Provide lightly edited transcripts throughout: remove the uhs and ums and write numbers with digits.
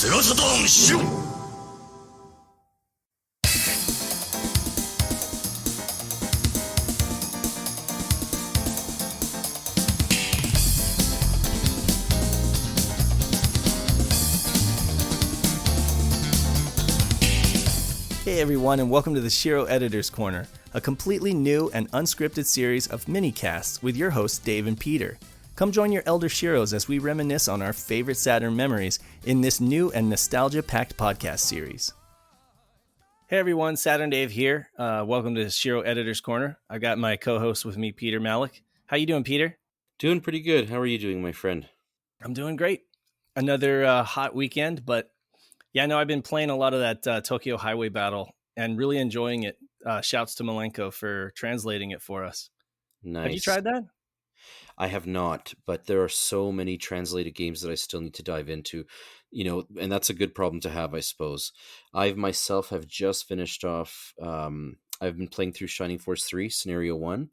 SEGA Saturn SHIRO. Hey everyone, and welcome to the SHIRO Editor's Corner, a completely new and unscripted series of mini-casts with your hosts Dave and Peter. Come join your elder SHIROs as we reminisce on our favorite Saturn memories in this new and nostalgia-packed podcast series. Hey everyone, Saturn Dave here. Welcome to the SHIRO Editor's Corner. I got my co-host with me, Peter Malik. How you doing, Peter? Doing pretty good. How are you doing, my friend? I'm doing great. Another hot weekend, but yeah, no, I've been playing a lot of that Tokyo Highway Battle and really enjoying it. Shouts to Malenko for translating it for us. Nice. Have you tried that? I have not, but there are so many translated games that I still need to dive into, and that's a good problem to have, I suppose. I myself have just finished off, I've been playing through Shining Force 3, Scenario 1.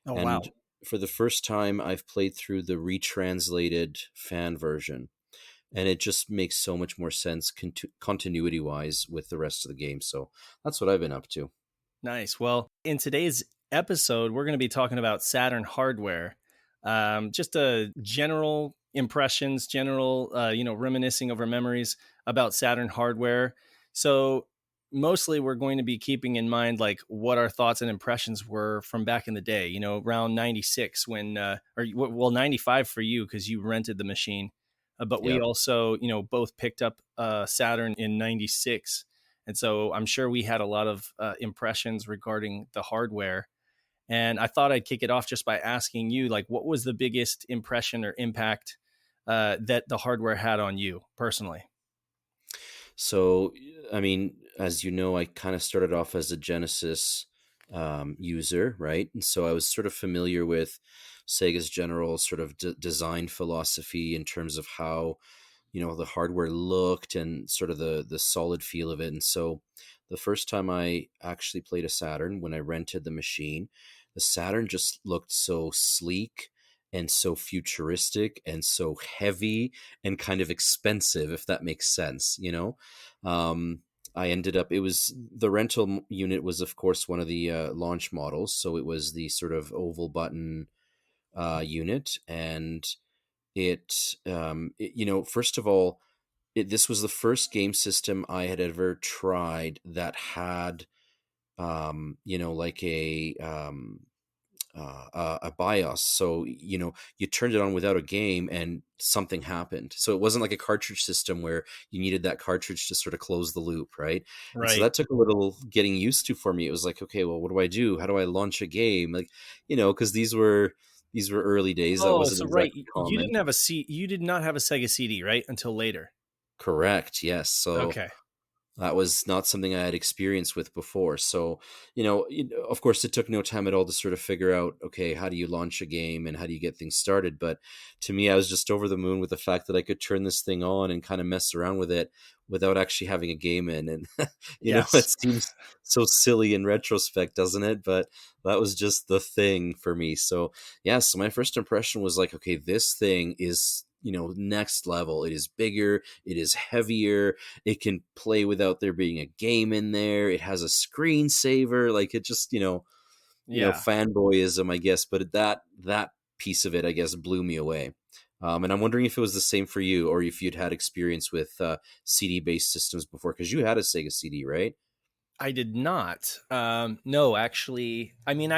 Oh, and wow. For the first time, I've played through the retranslated fan version. And it just makes so much more sense continuity-wise with the rest of the game. So that's what I've been up to. Nice. Well, in today's episode, we're going to be talking about Saturn hardware. Just general impressions, reminiscing over memories about Saturn hardware. So mostly we're going to be keeping in mind like what our thoughts and impressions were from back in the day, around 96 when, 95 for you because you rented the machine. But we also, both picked up Saturn in 96. And so I'm sure we had a lot of impressions regarding the hardware. And I thought I'd kick it off just by asking you, like, what was the biggest impression or impact that the hardware had on you personally? So, I mean, as you know, I kind of started off as a Genesis user, right? And so I was sort of familiar with Sega's general sort of design philosophy in terms of how, the hardware looked and sort of the solid feel of it. And so the first time I actually played a Saturn, when I rented the machine, the Saturn just looked so sleek and so futuristic and so heavy and kind of expensive, if that makes sense, I ended up, the rental unit was, of course, one of the launch models. So it was the sort of oval button unit. And first of all, this was the first game system I had ever tried that had, like a BIOS. So, you turned it on without a game and something happened. So it wasn't like a cartridge system where you needed that cartridge to sort of close the loop, right? Right. And so that took a little getting used to for me. It was like, okay, well, what do I do? How do I launch a game? Like, because these were early days. That wasn't so exactly right. common. You did not have a Sega CD, right? Until later. Correct. Yes. So okay. That was not something I had experience with before. So, of course, it took no time at all to sort of figure out, okay, how do you launch a game and how do you get things started? But to me, I was just over the moon with the fact that I could turn this thing on and kind of mess around with it without actually having a game in. And, it seems so silly in retrospect, doesn't it? But that was just the thing for me. So, so my first impression was like, okay, this thing is next level. It is bigger, it is heavier, it can play without there being a game in there, it has a screensaver, like it just, fanboyism, I guess, but that piece of it, I guess, blew me away. And I'm wondering if it was the same for you, or if you'd had experience with CD-based systems before, because you had a Sega CD, right? I did not. No, actually. I mean,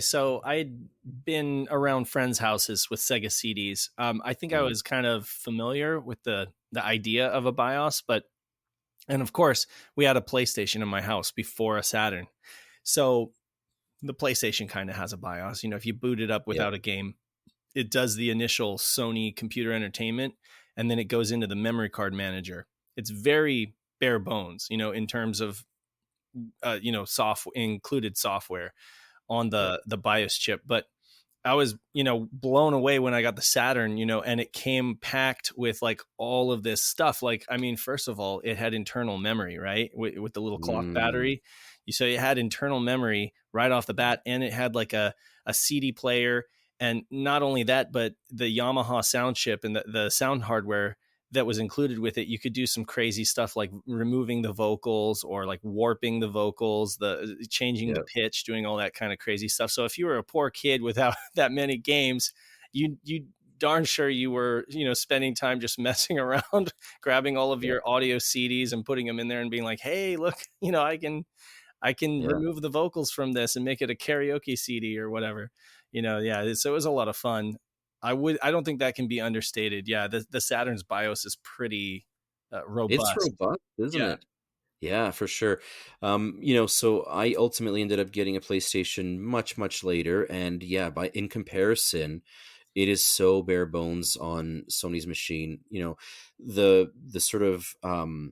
so I'd been around friends' houses with Sega CDs. I think I was kind of familiar with the idea of a BIOS, and of course, we had a PlayStation in my house before a Saturn. So the PlayStation kind of has a BIOS. If you boot it up without a game, it does the initial Sony computer entertainment, and then it goes into the memory card manager. It's very bare bones, in terms of included software on the BIOS chip. But I was, blown away when I got the Saturn, and it came packed with like all of this stuff. Like, I mean, first of all, it had internal memory, right? With the little clock battery. So it had internal memory right off the bat, and it had like a CD player. And not only that, but the Yamaha sound chip and the sound hardware that was included with it, you could do some crazy stuff like removing the vocals or like warping the vocals, the changing the Yeah. pitch, doing all that kind of crazy stuff. So if you were a poor kid without that many games, you darn sure you were, spending time just messing around, grabbing all of Yeah. your audio CDs and putting them in there and being like, hey, look, I can Yeah. remove the vocals from this and make it a karaoke CD or whatever. Yeah. So it was a lot of fun. I don't think that can be understated. Yeah, the Saturn's BIOS is pretty It's robust. robust, isn't Yeah. it? Yeah, for sure. So I ultimately ended up getting a PlayStation much, much later, and yeah, by in comparison, it is so bare bones on Sony's machine. The sort of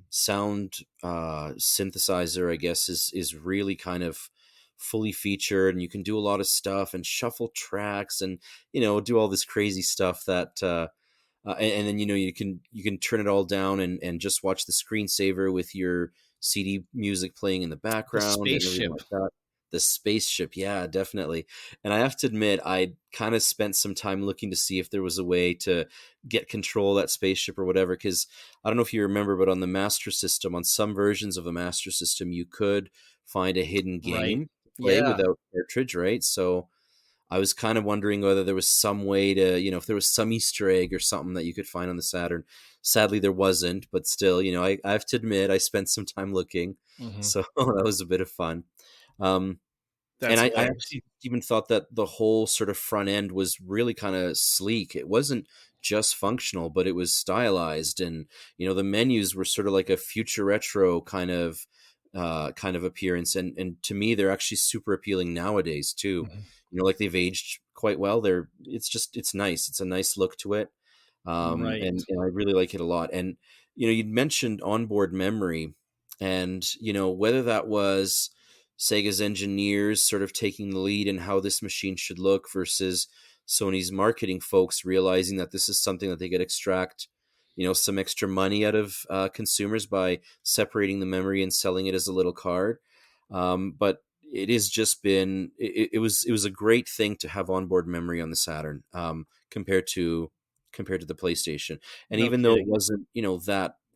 sound synthesizer, I guess, is really kind of fully featured, and you can do a lot of stuff and shuffle tracks and do all this crazy stuff that. And then you can turn it all down and just watch the screensaver with your CD music playing in the The background and everything spaceship. like that. The spaceship, yeah, definitely. And I have to admit, I kind of spent some time looking to see if there was a way to get control of that spaceship or whatever. Because I don't know if you remember, but on the Master System, on some versions of the Master System, you could find a hidden Right. game to play Yeah. without cartridge, right? So I was kind of wondering whether there was some way to, if there was some Easter egg or something that you could find on the Saturn. Sadly, there wasn't, but still, I have to admit, I spent some time looking. Hmm. So that was a bit of fun. Um, and That's I hilarious. actually even thought that the whole sort of front end was really kind of sleek. It wasn't just functional, but it was stylized, and the menus were sort of like a future retro kind of appearance. And to me, they're actually super appealing nowadays too. Mhm. Like they've aged quite well. It's nice. It's a nice look to it, Right. and I really like it a lot. And you'd mentioned onboard memory, and whether that was Sega's engineers sort of taking the lead in how this machine should look versus Sony's marketing folks realizing that this is something that they could extract, some extra money out of consumers by separating the memory and selling it as a little card. But it has just been it was a great thing to have onboard memory on the Saturn, compared to the PlayStation. And No even though it kidding. wasn't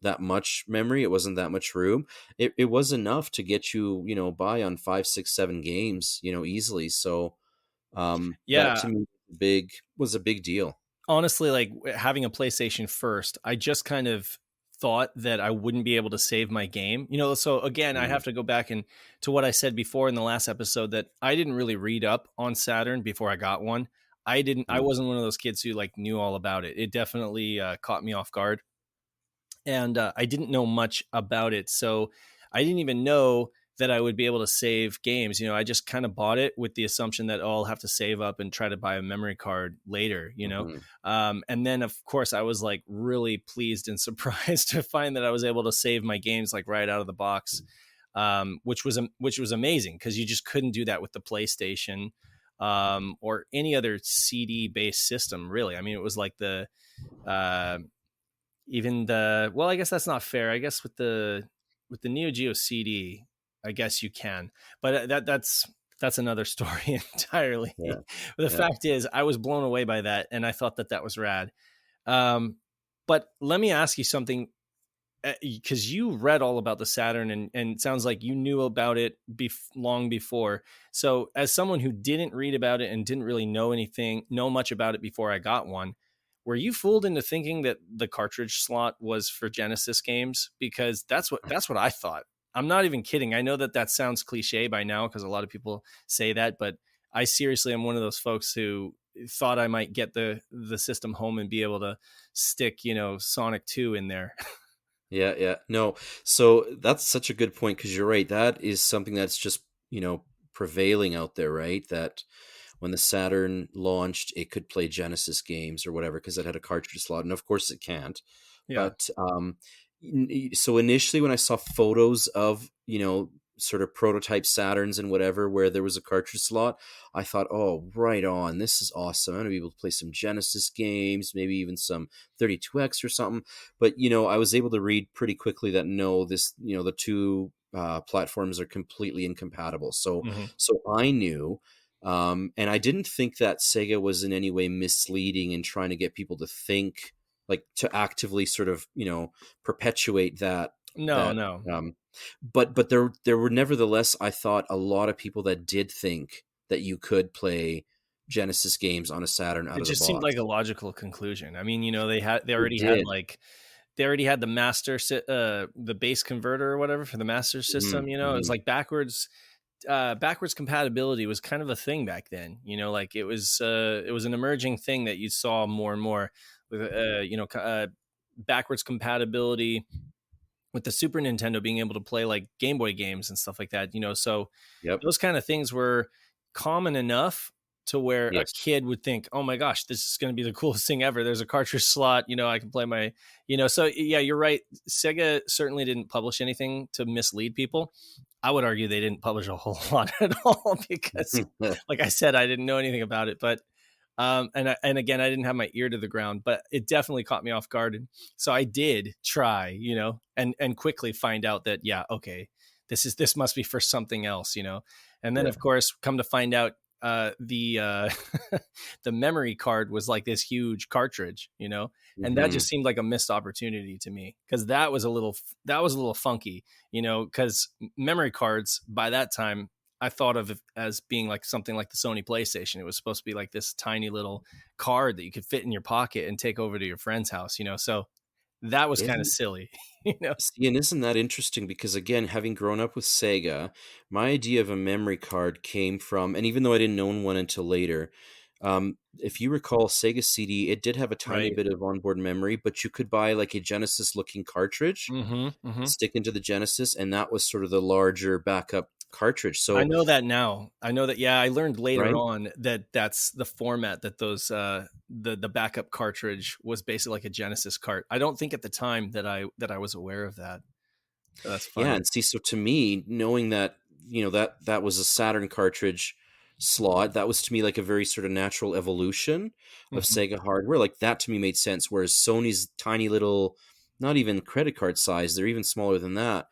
that much memory, it wasn't that much room, it was enough to get you by on 5, 6, 7 games easily. So that Yeah. to me was a big deal. Honestly, like having a PlayStation first, I just kind of thought that I wouldn't be able to save my game. So again, I Mm, have to go back and to what I said before in the last episode that I didn't really read up on Saturn before I got one. I mm, wasn't one of those kids who like knew all about it. It definitely caught me off guard. And I didn't know much about it, so I didn't even know that I would be able to save games. I just kind of bought it with the assumption that I'll have to save up and try to buy a memory card later. mhm, And then of course I was like really pleased and surprised to find that I was able to save my games like right out of the box, which was amazing because you just couldn't do that with the PlayStation or any other CD based system. Really, I mean, it was like the uh, even the well, I guess that's not fair. I guess with the Neo Geo CD, I guess you can, but that's another story entirely. yeah, But the yeah, fact is, I was blown away by that, and I thought that that was rad. Um, but let me ask you something, because you read all about the Saturn, and it sounds like you knew about it long before. So, as someone who didn't read about it and didn't really know much about it before I got one, were you fooled into thinking that the cartridge slot was for Genesis games? Because that's what I thought. I'm not even kidding. I know that that sounds cliche by now because a lot of people say that, but I seriously am one of those folks who thought I might get the system home and be able to stick, Sonic 2 in there. yeah, yeah. No, so that's such a good point because you're right. That is something that's just prevailing out there, right? That when the Saturn launched, it could play Genesis games or whatever because it had a cartridge slot, and of course it can't. Yeah. But so initially, when I saw photos of sort of prototype Saturns and whatever where there was a cartridge slot, I thought, oh, right on, this is awesome. I'm gonna be able to play some Genesis games, maybe even some 32X or something. But I was able to read pretty quickly that no, this the two platforms are completely incompatible. So Hmm. so I knew. And I didn't think that Sega was in any way misleading in trying to get people to think like to actively sort of, perpetuate No, that no. um but there were nevertheless, I thought, a lot of people that did think that you could play Genesis games on a Saturn out It of the just seemed like a box. logical conclusion. I mean, they It already had did. like they already had the the base converter or whatever for the master Mhm, system. It was mhm. like backwards compatibility was kind of a thing back then. Like it was an emerging thing that you saw more and more with backwards compatibility with the Super Nintendo being able to play like Game Boy games and stuff like that. So Yep. those kind of things were common enough to where a Yes. kid would think, "Oh my gosh, this is going to be the coolest thing ever. There's a cartridge slot, I can play so yeah, you're right. Sega certainly didn't publish anything to mislead people. I would argue they didn't publish a whole lot at all because like I said, I didn't know anything about it, but and again, I didn't have my ear to the ground, but it definitely caught me off guard. And so I did try, and quickly find out that, yeah, okay, this must be for something else. And then Yeah. of course, come to find out, the the memory card was like this huge cartridge. And that just Mhm. seemed like a missed opportunity to me because that was a little funky, because memory cards by that time I thought of it as being like something like the Sony PlayStation. It was supposed to be like this tiny little card that you could fit in your pocket and take over to your friend's house. So that was kind of Isn't silly, you know. See, and isn't that interesting? Because again, having grown up with Sega, my idea of a memory card came from, and even though I didn't own one until later, if you recall, Sega CD, it did have a tiny Right. bit of onboard memory, but you could buy like a Genesis looking cartridge, Mm-hmm. Mm-hmm. stick into the Genesis, and that was sort of the larger backup cartridge. I So, know that now. I know that. Yeah, I learned later right? on that that's the format that those the backup cartridge was basically like a Genesis cart. I don't think at the time that I was aware of that. So that's Yeah, funny. and see, so to me, knowing that, that was a Saturn cartridge slot, that was to me like a very sort of natural evolution of Hmm. Sega hardware. Like that to me made sense. Whereas Sony's tiny little, not even credit card size, they're even smaller than that.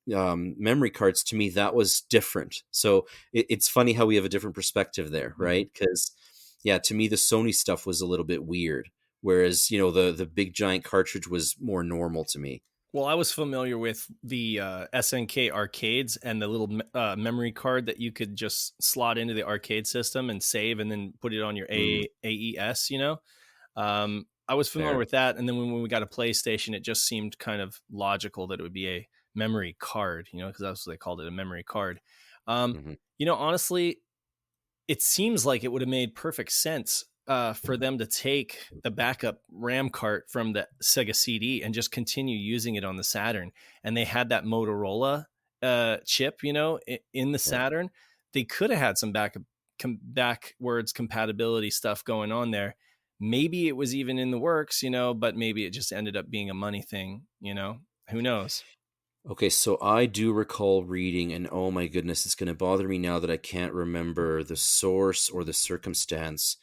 Memory cards, to me, that was different. So it's funny how we have a different perspective there, Hmm. right? Because yeah, to me, the Sony stuff was a little bit weird, whereas the big giant cartridge was more normal to me. Well, I was familiar with the SNK arcades and the little memory card that you could just slot into the arcade system and save, and then put it on your Mm, AES. I was familiar fair. with that, and then when we got a PlayStation, it just seemed kind of logical that it would be a memory card. Because that's what they called it, a memory card. Um, Mhm. Honestly, it seems like it would have made perfect sense for them to take the backup RAM cart from the Sega CD and just continue using it on the Saturn. And they had that Motorola chip, in the Yeah. Saturn. They could have had some backwards compatibility stuff going on there. Maybe it was even in the works, but maybe it just ended up being a money thing. Who knows? Okay, so I do recall reading, and oh my goodness, it's going to bother me now that I can't remember the source or the circumstance.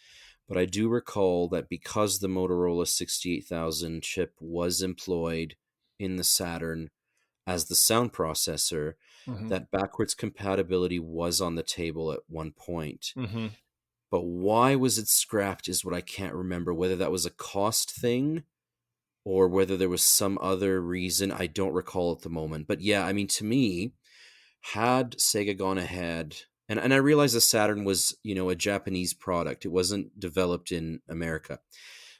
But I do recall that because the Motorola 68,000 chip was employed in the Saturn as the sound processor, Hmm. that backwards compatibility was on the table at one point. Hmm. But why was it scrapped is what I can't remember, whether that was a cost thing or whether there was some other reason. I don't recall at the moment. But yeah, I mean, to me, had Sega gone ahead, and I realize the Saturn was, a Japanese product. It wasn't developed in America.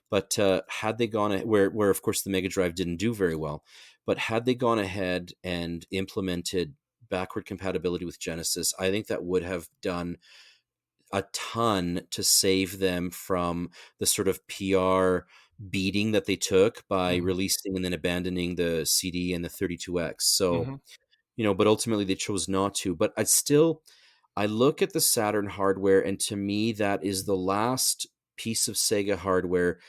But had they gone where of course the Mega Drive didn't do very well, but had they gone ahead and implemented backward compatibility with Genesis, I think that would have done a ton to save them from the sort of PR beating that they took by Hmm. releasing and then abandoning the CD and the 32X. So, Hmm. but ultimately they chose not to. But I look at the Saturn hardware, and to me, that is the last piece of Sega hardware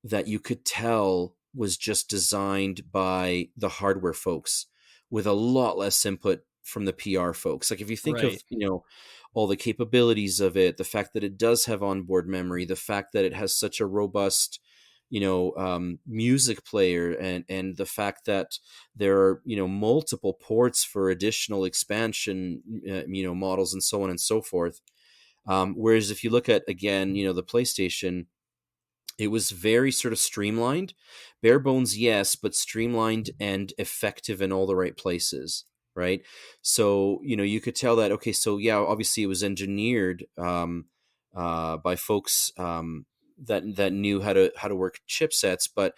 that you could tell was just designed by the hardware folks with a lot less input from the PR folks. Like if you think Right. of, all the capabilities of it, the fact that it does have onboard memory, the fact that it has such a robust, music player, and the fact that there are, multiple ports for additional expansion, models and so on and so forth. Whereas if you look at, again, the PlayStation, It was very sort of streamlined, bare bones, yes, but streamlined and effective in all the right places, right? So, you could tell that, okay, so yeah, obviously it was engineered by folks that knew how to work chipsets, but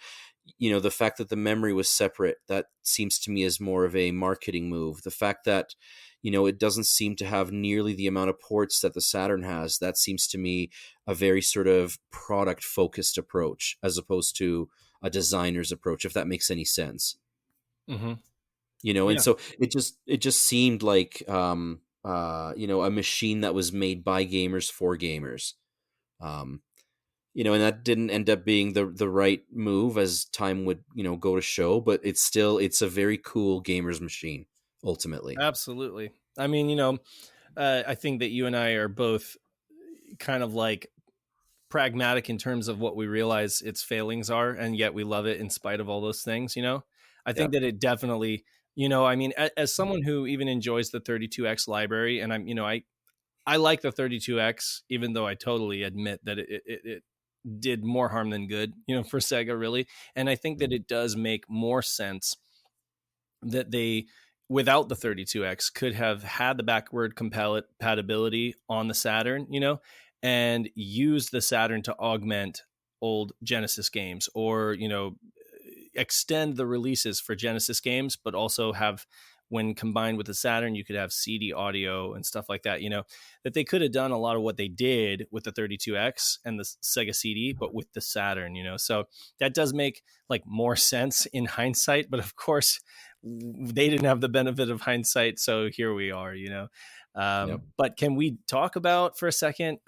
the fact that the memory was separate, that seems to me as more of a marketing move. The fact that it doesn't seem to have nearly the amount of ports that the Saturn has, that seems to me a very sort of product focused approach as opposed to a designer's approach, if that makes any sense. Hmm. And Yeah, so it just seemed like a machine that was made by gamers for gamers. um and that didn't end up being the right move, as time would go to show, but it's a very cool gamer's machine ultimately. absolutely. I mean, I think that you and I are both kind of like pragmatic in terms of what we realize its failings are, and yet we love it in spite of all those things. I Yeah. think that it definitely, I mean, as someone who even enjoys the 32X library, and I like the 32X, even though I totally admit that it did more harm than good, for Sega, really. And I think that Mhm. it does make more sense that they, without the 32X, could have had the backward compatibility on the Saturn, and use the Saturn to augment old Genesis games, or extend the releases for Genesis games, but also have, when combined with the Saturn, you could have CD audio and stuff like that. That they could have done a lot of what they did with the 32X and the Sega CD, but with the Saturn. So that does make like more sense in hindsight. But of course, they didn't have the benefit of hindsight, so here we are. Yep. But can we talk about for a second?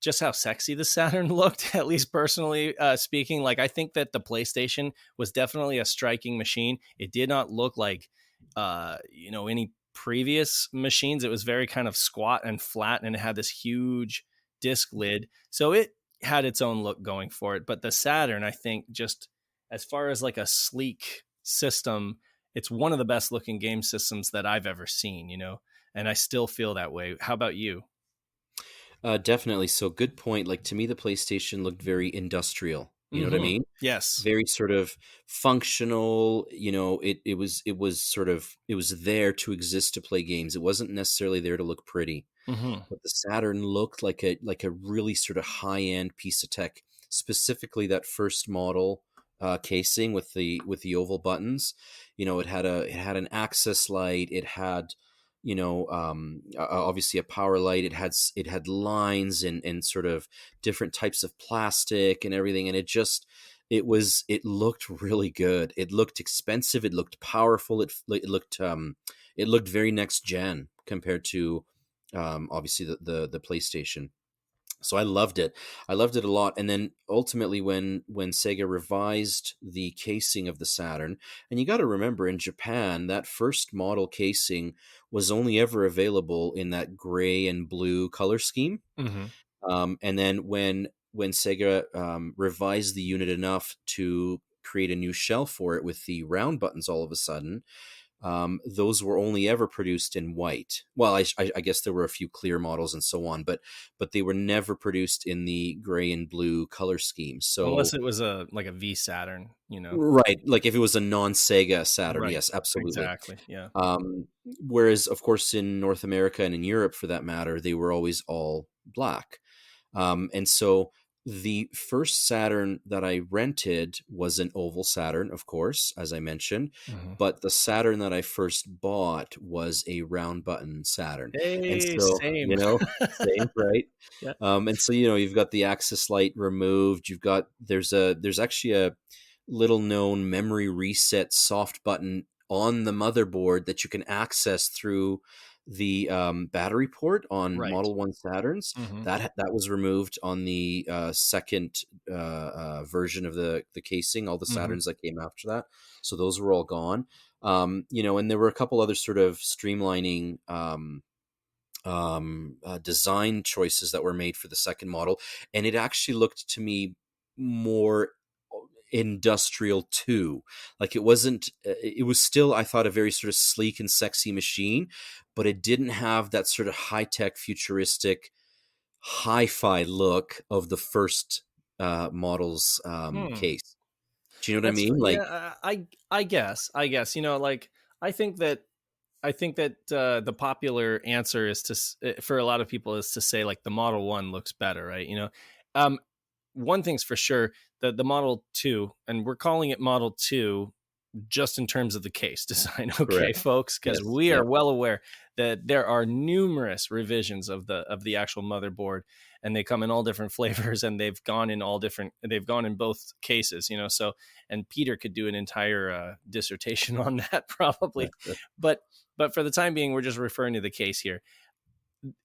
Just how sexy the Saturn looked, at least personally speaking. Like, I think that the PlayStation was definitely a striking machine. It did not look like, any previous machines. It was very kind of squat and flat, and it had this huge disc lid. So it had its own look going for it. But the Saturn, I think, just as far as like a sleek system, it's one of the best looking game systems that I've ever seen, and I still feel that way. How about you? Definitely. So good point. Like, to me, the PlayStation looked very industrial. You know what I Mm-hmm. mean? Yes. Very sort of functional. It was sort of, it was there to exist, to play games. It wasn't necessarily there to look pretty. Mm-hmm. But the Saturn looked like a really sort of high end piece of tech. Specifically, that first model casing with the oval buttons. It had an access light. It had obviously a power light. It had lines and sort of different types of plastic and everything, and it looked really good. It looked expensive. It looked powerful. It looked very next gen compared to obviously the PlayStation. So I loved it. I loved it a lot. And then ultimately, when Sega revised the casing of the Saturn, and you got to remember, in Japan, that first model casing was only ever available in that gray and blue color scheme. Mm-hmm. And then when Sega revised the unit enough to create a new shell for it with the round buttons, all of a sudden, those were only ever produced in white. Well, I guess there were a few clear models and so on, but they were never produced in the gray and blue color scheme. Unless So, it was a V Saturn. right, like if it was a non-Sega Saturn, Right. yes, absolutely. Exactly. Yeah. Whereas, of course, in North America and in Europe, for that matter, they were always all black. And so the first Saturn that I rented was an oval Saturn, of course, as I mentioned. Mhm. But the Saturn that I first bought was a round button Saturn. And Hey, so, same. same, right? Yeah. And so, you've got the access light removed. There's actually a little known memory reset soft button on the motherboard that you can access through the battery port on Right. Model 1 Saturns. Mhm. That was removed on the second version of the casing, all the Mhm. Saturns that came after that. So those were all gone. And there were a couple other sort of streamlining design choices that were made for the second model. And it actually looked to me more industrial too. Like, it wasn't, it was still, I thought, a very sort of sleek and sexy machine, but it didn't have that sort of high-tech, futuristic, hi-fi look of the first model's Hmm. case. Do you know what I mean? Yeah. Like, I guess. Like I think that the popular answer is for a lot of people is to say like the Model One looks better, right? Um, one thing's for sure, the Model Two, and we're calling it Model Two just in terms of the case design, okay, correct. folks, because Yes. we are Yep. well aware that there are numerous revisions of the actual motherboard, and they come in all different flavors, and they've gone in both cases, so, and Peter could do an entire dissertation on that probably, but for the time being, we're just referring to the case here.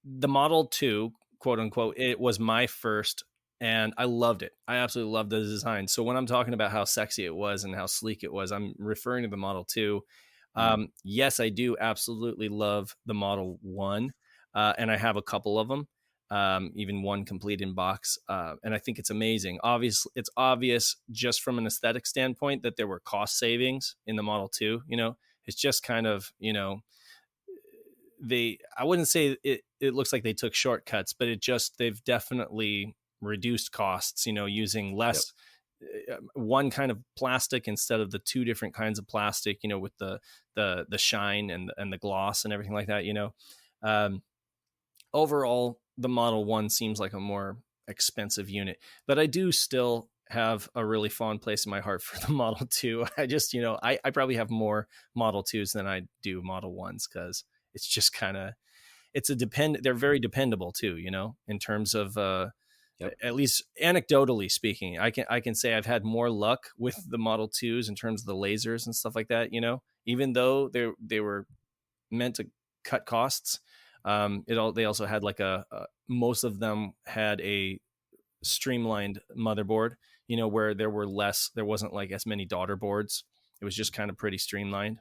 The Model 2, quote unquote, it was my first, and I loved it. I absolutely loved the design. So when I'm talking about how sexy it was and how sleek it was, I'm referring to the Model 2. Mm. Yes, I do absolutely love the Model 1, and I have a couple of them, even one complete in box, and I think it's amazing. Obviously, it's obvious just from an aesthetic standpoint that there were cost savings in the Model 2. It's just kind of, I wouldn't say it looks like they took shortcuts, but they've definitely reduced costs, using Yep. less one kind of plastic instead of the two different kinds of plastic, with the shine and the gloss and everything like that. um, Overall, the Model 1 seems like a more expensive unit, but I do still have a really fond place in my heart for the Model 2. I just, I probably have more Model 2s than I do Model 1s, because it's just kind of, they're very dependable too, in terms of, Yep. at least anecdotally speaking, I can say I've had more luck with the Model 2s in terms of the lasers and stuff like that, even though they were meant to cut costs. They also had like most of them had a streamlined motherboard, where there wasn't like as many daughter boards. It was just kind of pretty streamlined.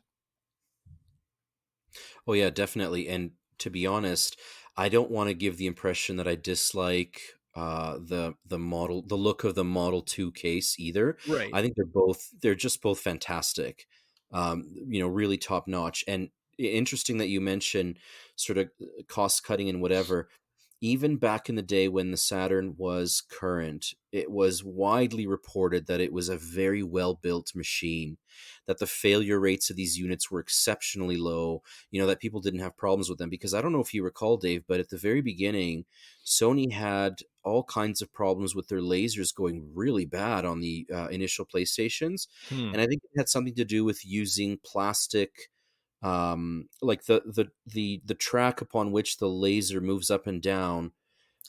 Oh yeah, definitely. And to be honest, I don't want to give the impression that I dislike the look of the Model 2 case either. Right. I think they're just both fantastic. Really top notch. And interesting that you mentioned sort of cost cutting and whatever. Even back in the day when the Saturn was current, it was widely reported that it was a very well built machine, that the failure rates of these units were exceptionally low, that people didn't have problems with them. Because I don't know if you recall, Dave, but at the very beginning, Sony had all kinds of problems with their lasers going really bad on the initial PlayStations. Hmm. And I think it had something to do with using plastic, like the track upon which the laser moves up and down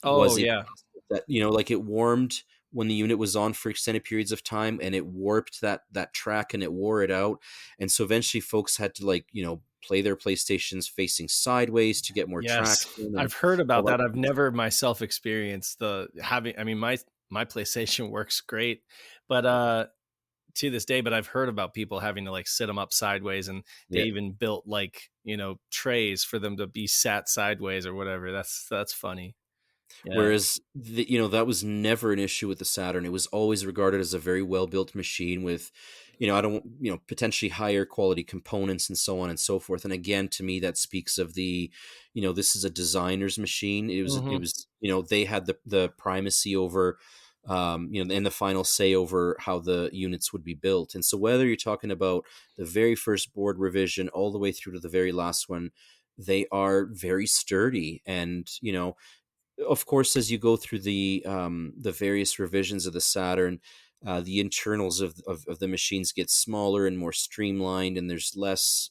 Oh was a yeah. plastic that, like it warmed when the unit was on for extended periods of time, and it warped that track and it wore it out. And so eventually folks had to, like, play their PlayStations facing sideways to get more Yes, traction and I've heard all about that that. I've kind of stuff. never myself experienced the having. I mean, my PlayStation works great, but to this day. But I've heard about people having to like sit them up sideways, and they Yeah. even built like, trays for them to be sat sideways or whatever. That's funny. Yeah. Whereas that was never an issue with the Saturn. It was always regarded as a very well built machine with, I don't, potentially higher quality components and so on and so forth. And again, to me, that speaks of this is a designer's machine. Hmm. They had the primacy over, and the final say over how the units would be built. And so whether you're talking about the very first board revision all the way through to the very last one, they are very sturdy. And, of course, as you go through the various revisions of the Saturn, the internals of the machines get smaller and more streamlined, and there's less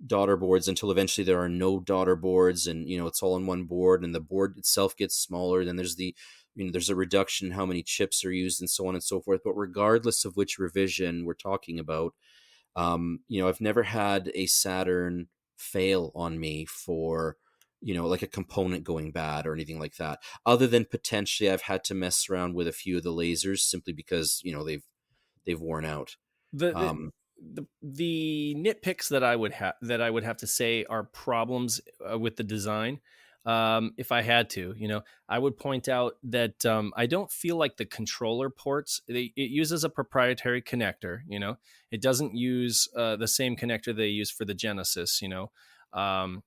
daughter boards until eventually there are no daughter boards, and it's all on one board, and the board itself gets smaller. Then there's a reduction in how many chips are used, and so on and so forth. But regardless of which revision we're talking about, I've never had a Saturn fail on me for, like a component going bad or anything like that. Other than potentially I've had to mess around with a few of the lasers simply because, they've worn out. the the Um, the nitpicks that I would have to say are problems with the design. If I had to, I would point out that I don't feel like the controller ports. It uses a proprietary connector. It doesn't use the same connector they use for the Genesis. Um,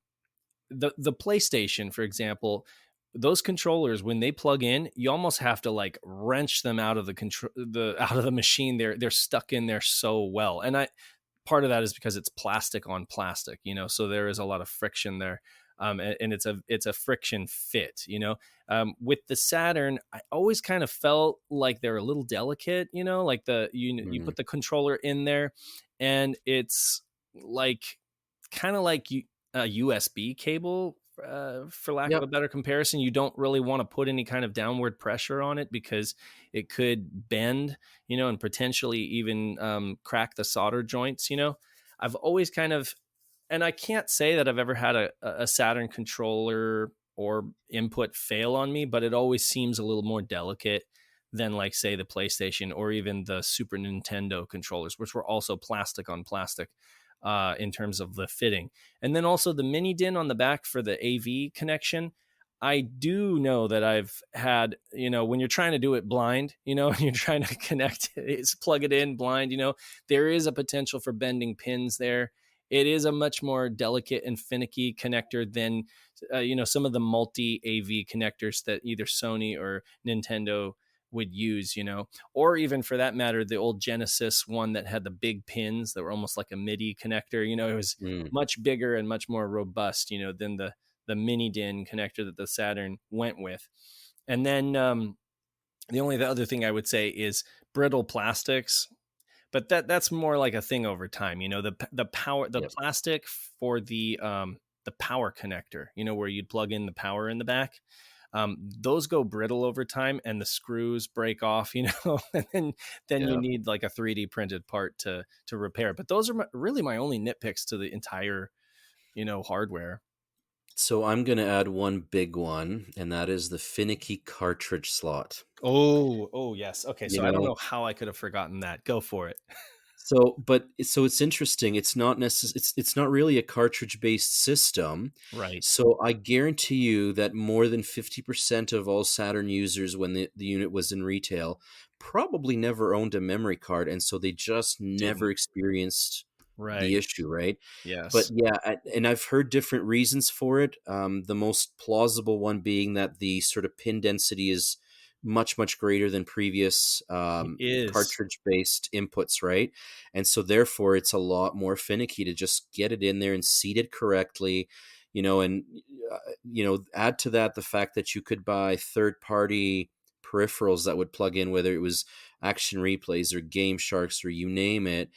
the PlayStation, for example, those controllers, when they plug in, you almost have to like wrench them out of out of the machine. They're stuck in there so well. And I part of that is because it's plastic on plastic, so there is a lot of friction there. And it's a friction fit, with the Saturn, I always kind of felt like they're a little delicate, like you Mm. put the controller in there, and it's like kind of like a USB cable, for lack of Yep. a better comparison. You don't really want to put any kind of downward pressure on it because it could bend, and potentially even crack the solder joints. I've always kind of, and I can't say that I've ever had a Saturn controller or input fail on me, but it always seems a little more delicate than, like, say, the PlayStation or even the Super Nintendo controllers, which were also plastic on plastic, in terms of the fitting. And then also the mini DIN on the back for the AV connection. I do know that I've had, when you're trying to do it blind, and you're trying to connect it, plug it in blind, there is a potential for bending pins there. It is a much more delicate and finicky connector than, some of the multi AV connectors that either Sony or Nintendo would use, or even for that matter, the old Genesis one that had the big pins that were almost like a MIDI connector. It was Mm. much bigger and much more robust, than the mini DIN connector that the Saturn went with. And then the other thing I would say is brittle plastics, but that's more like a thing over time. The Yep. plastic for the power connector, where you'd plug in the power in the back. Those go brittle over time, and the screws break off, and then you Yeah. need like a 3D printed part to repair. But those are really my only nitpicks to the entire, hardware. So I'm going to add one big one, and that is the finicky cartridge slot. Oh, yes. Okay, You so I don't know, know how I could have forgotten that. Go for it. so it's interesting. It's not it's not really a cartridge based system. Right. So I guarantee you that more than 50% of all Saturn users, when the unit was in retail, probably never owned a memory card, and so they just never Didn't. experienced the Right. issue, right? But Yes. yeah, and I've heard different reasons for it. The most plausible one being that the sort of pin density is much greater than previous It is. cartridge-based inputs, right? And so therefore, it's a lot more finicky to just get it in there and seat it correctly, and add to that the fact that you could buy third-party peripherals that would plug in, whether it was Action Replays or Game Sharks or you name it,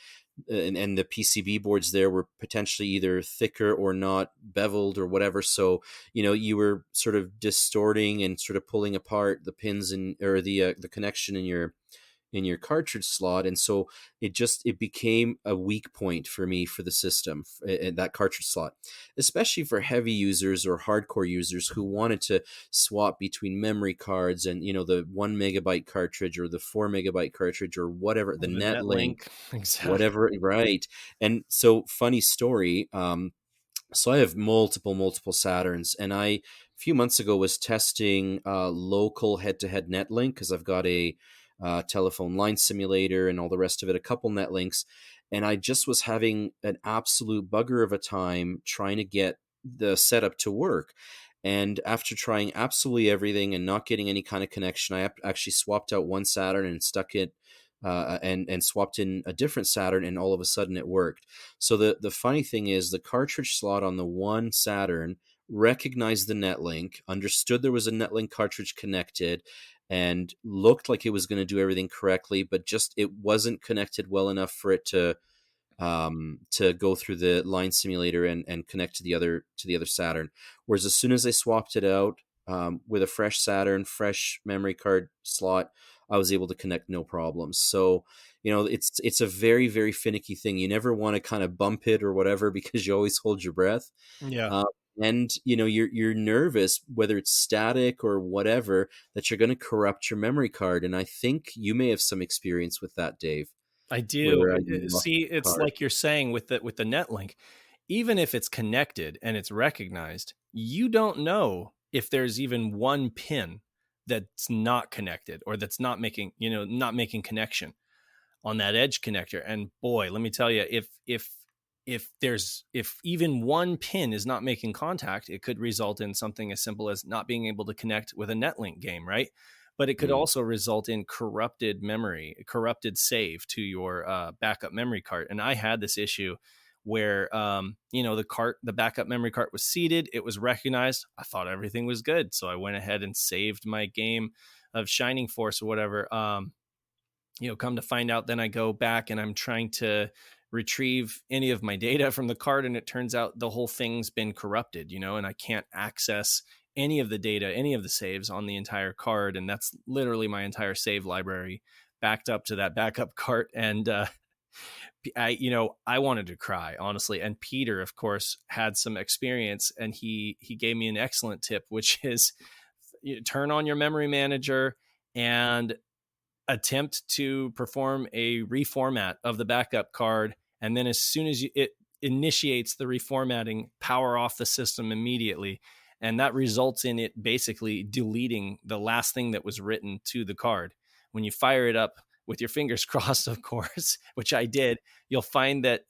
and the PCB boards there were potentially either thicker or not beveled or whatever. So you were sort of distorting and sort of pulling apart the pins or the connection in your cartridge slot, and so it became a weak point for me for the system, that cartridge slot, especially for heavy users or hardcore users who wanted to swap between memory cards and the 1 megabyte cartridge or the 4 megabyte cartridge or whatever, the Or the Netlink, Netlink. Exactly. whatever, right? And so, funny story. So I have multiple Saturns, and I a few months ago was testing local head-to-head Netlink because I've got a telephone line simulator and all the rest of it, a couple Netlinks, and I just was having an absolute bugger of a time trying to get the setup to work. And after trying absolutely everything and not getting any kind of connection, I actually swapped out one Saturn and stuck it and swapped in a different Saturn, and all of a sudden it worked. So the funny thing is, the cartridge slot on the one Saturn recognized the Netlink, understood there was a Netlink cartridge connected, and looked like it was going to do everything correctly, but just it wasn't connected well enough for it to go through the line simulator and connect to the other Saturn. Whereas as soon as I swapped it out with a fresh Saturn, fresh memory card slot, I was able to connect no problems. So it's a very finicky thing. You never want to kind of bump it or whatever because you always hold your breath. Yeah. Uh, and you're nervous, whether it's static or whatever, that you're going to corrupt your memory card. And I think you may have some experience with that, Dave, I do. where you lost See, a it's card. like you're saying with the Netlink, even if it's connected and it's recognized, you don't know if there's even one pin that's not connected or that's not making connection on that edge connector. And boy, let me tell you, if if even one pin is not making contact, it could result in something as simple as not being able to connect with a Netlink game, right? But it could Mm. also result in corrupted memory, corrupted save to your backup memory card. And I had this issue where the backup memory card was seated, it was recognized. I thought everything was good, so I went ahead and saved my game of Shining Force or whatever. Come to find out, then I go back and I'm trying to retrieve any of my data from the card, and it turns out the whole thing's been corrupted, and I can't access any of the data, any of the saves on the entire card. And that's literally my entire save library backed up to that backup cart. And I wanted to cry, honestly. And Peter, of course, had some experience, and he gave me an excellent tip, which is turn on your memory manager and attempt to perform a reformat of the backup card. And then as soon as it initiates the reformatting, power off the system immediately. And that results in it basically deleting the last thing that was written to the card. When you fire it up with your fingers crossed, of course, which I did, you'll find that,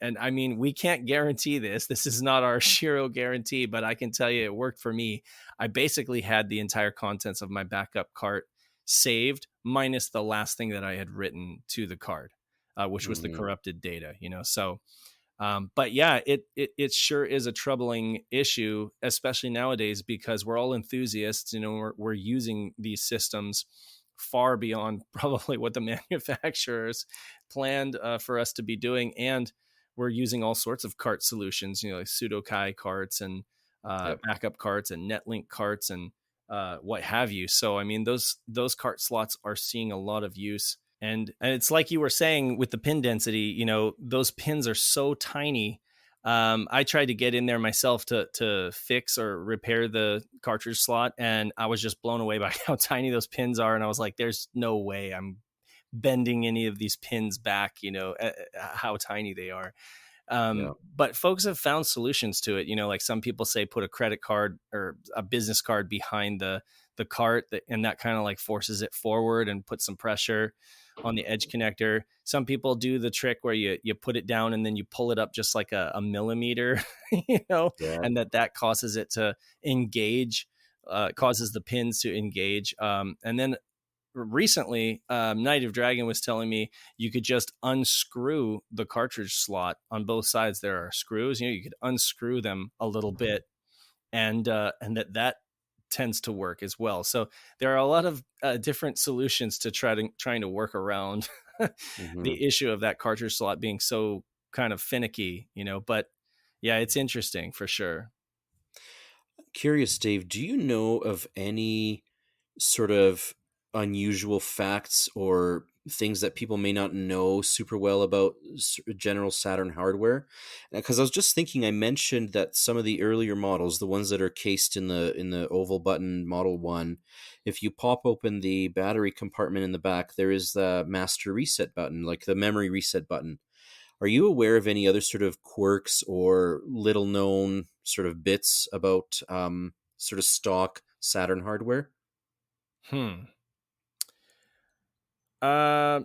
and I mean, we can't guarantee this. This is not our SHIRO guarantee, but I can tell you it worked for me. I basically had the entire contents of my backup cart saved minus the last thing that I had written to the card, which was the Mm. corrupted data, so but yeah, it sure is a troubling issue, especially nowadays, because we're all enthusiasts. We're using these systems far beyond probably what the manufacturers planned for us to be doing, and we're using all sorts of cart solutions, like pseudo-kai carts and Yep. backup carts and Netlink carts and what have you. So I mean, those cart slots are seeing a lot of use. And it's like you were saying with the pin density, those pins are so tiny. I tried to get in there myself to fix or repair the cartridge slot, and I was just blown away by how tiny those pins are. And I was like, "There's no way I'm bending any of these pins back." How tiny they are. Yeah. But folks have found solutions to it. Like some people say, put a credit card or a business card behind the cart, and that kind of like forces it forward and puts some pressure on the edge connector. Some people do the trick where you put it down and then you pull it up just like a millimeter, Yeah. and that causes it to engage, causes the pins to engage. And then recently, Night of Dragon was telling me you could just unscrew the cartridge slot on both sides. There are screws, you could unscrew them a little bit, and that tends to work as well. So there are a lot of different solutions to trying to work around Hmm. the issue of that cartridge slot being so kind of finicky, but yeah, it's interesting for sure. Curious, Dave, do you know of any sort of unusual facts or things that people may not know super well about general Saturn hardware? Because I was just thinking, I mentioned that some of the earlier models, the ones that are cased in the oval button Model 1, if you pop open the battery compartment in the back, there is the master reset button, like the memory reset button. Are you aware of any other sort of quirks or little known sort of bits about sort of stock Saturn hardware? Hmm. Now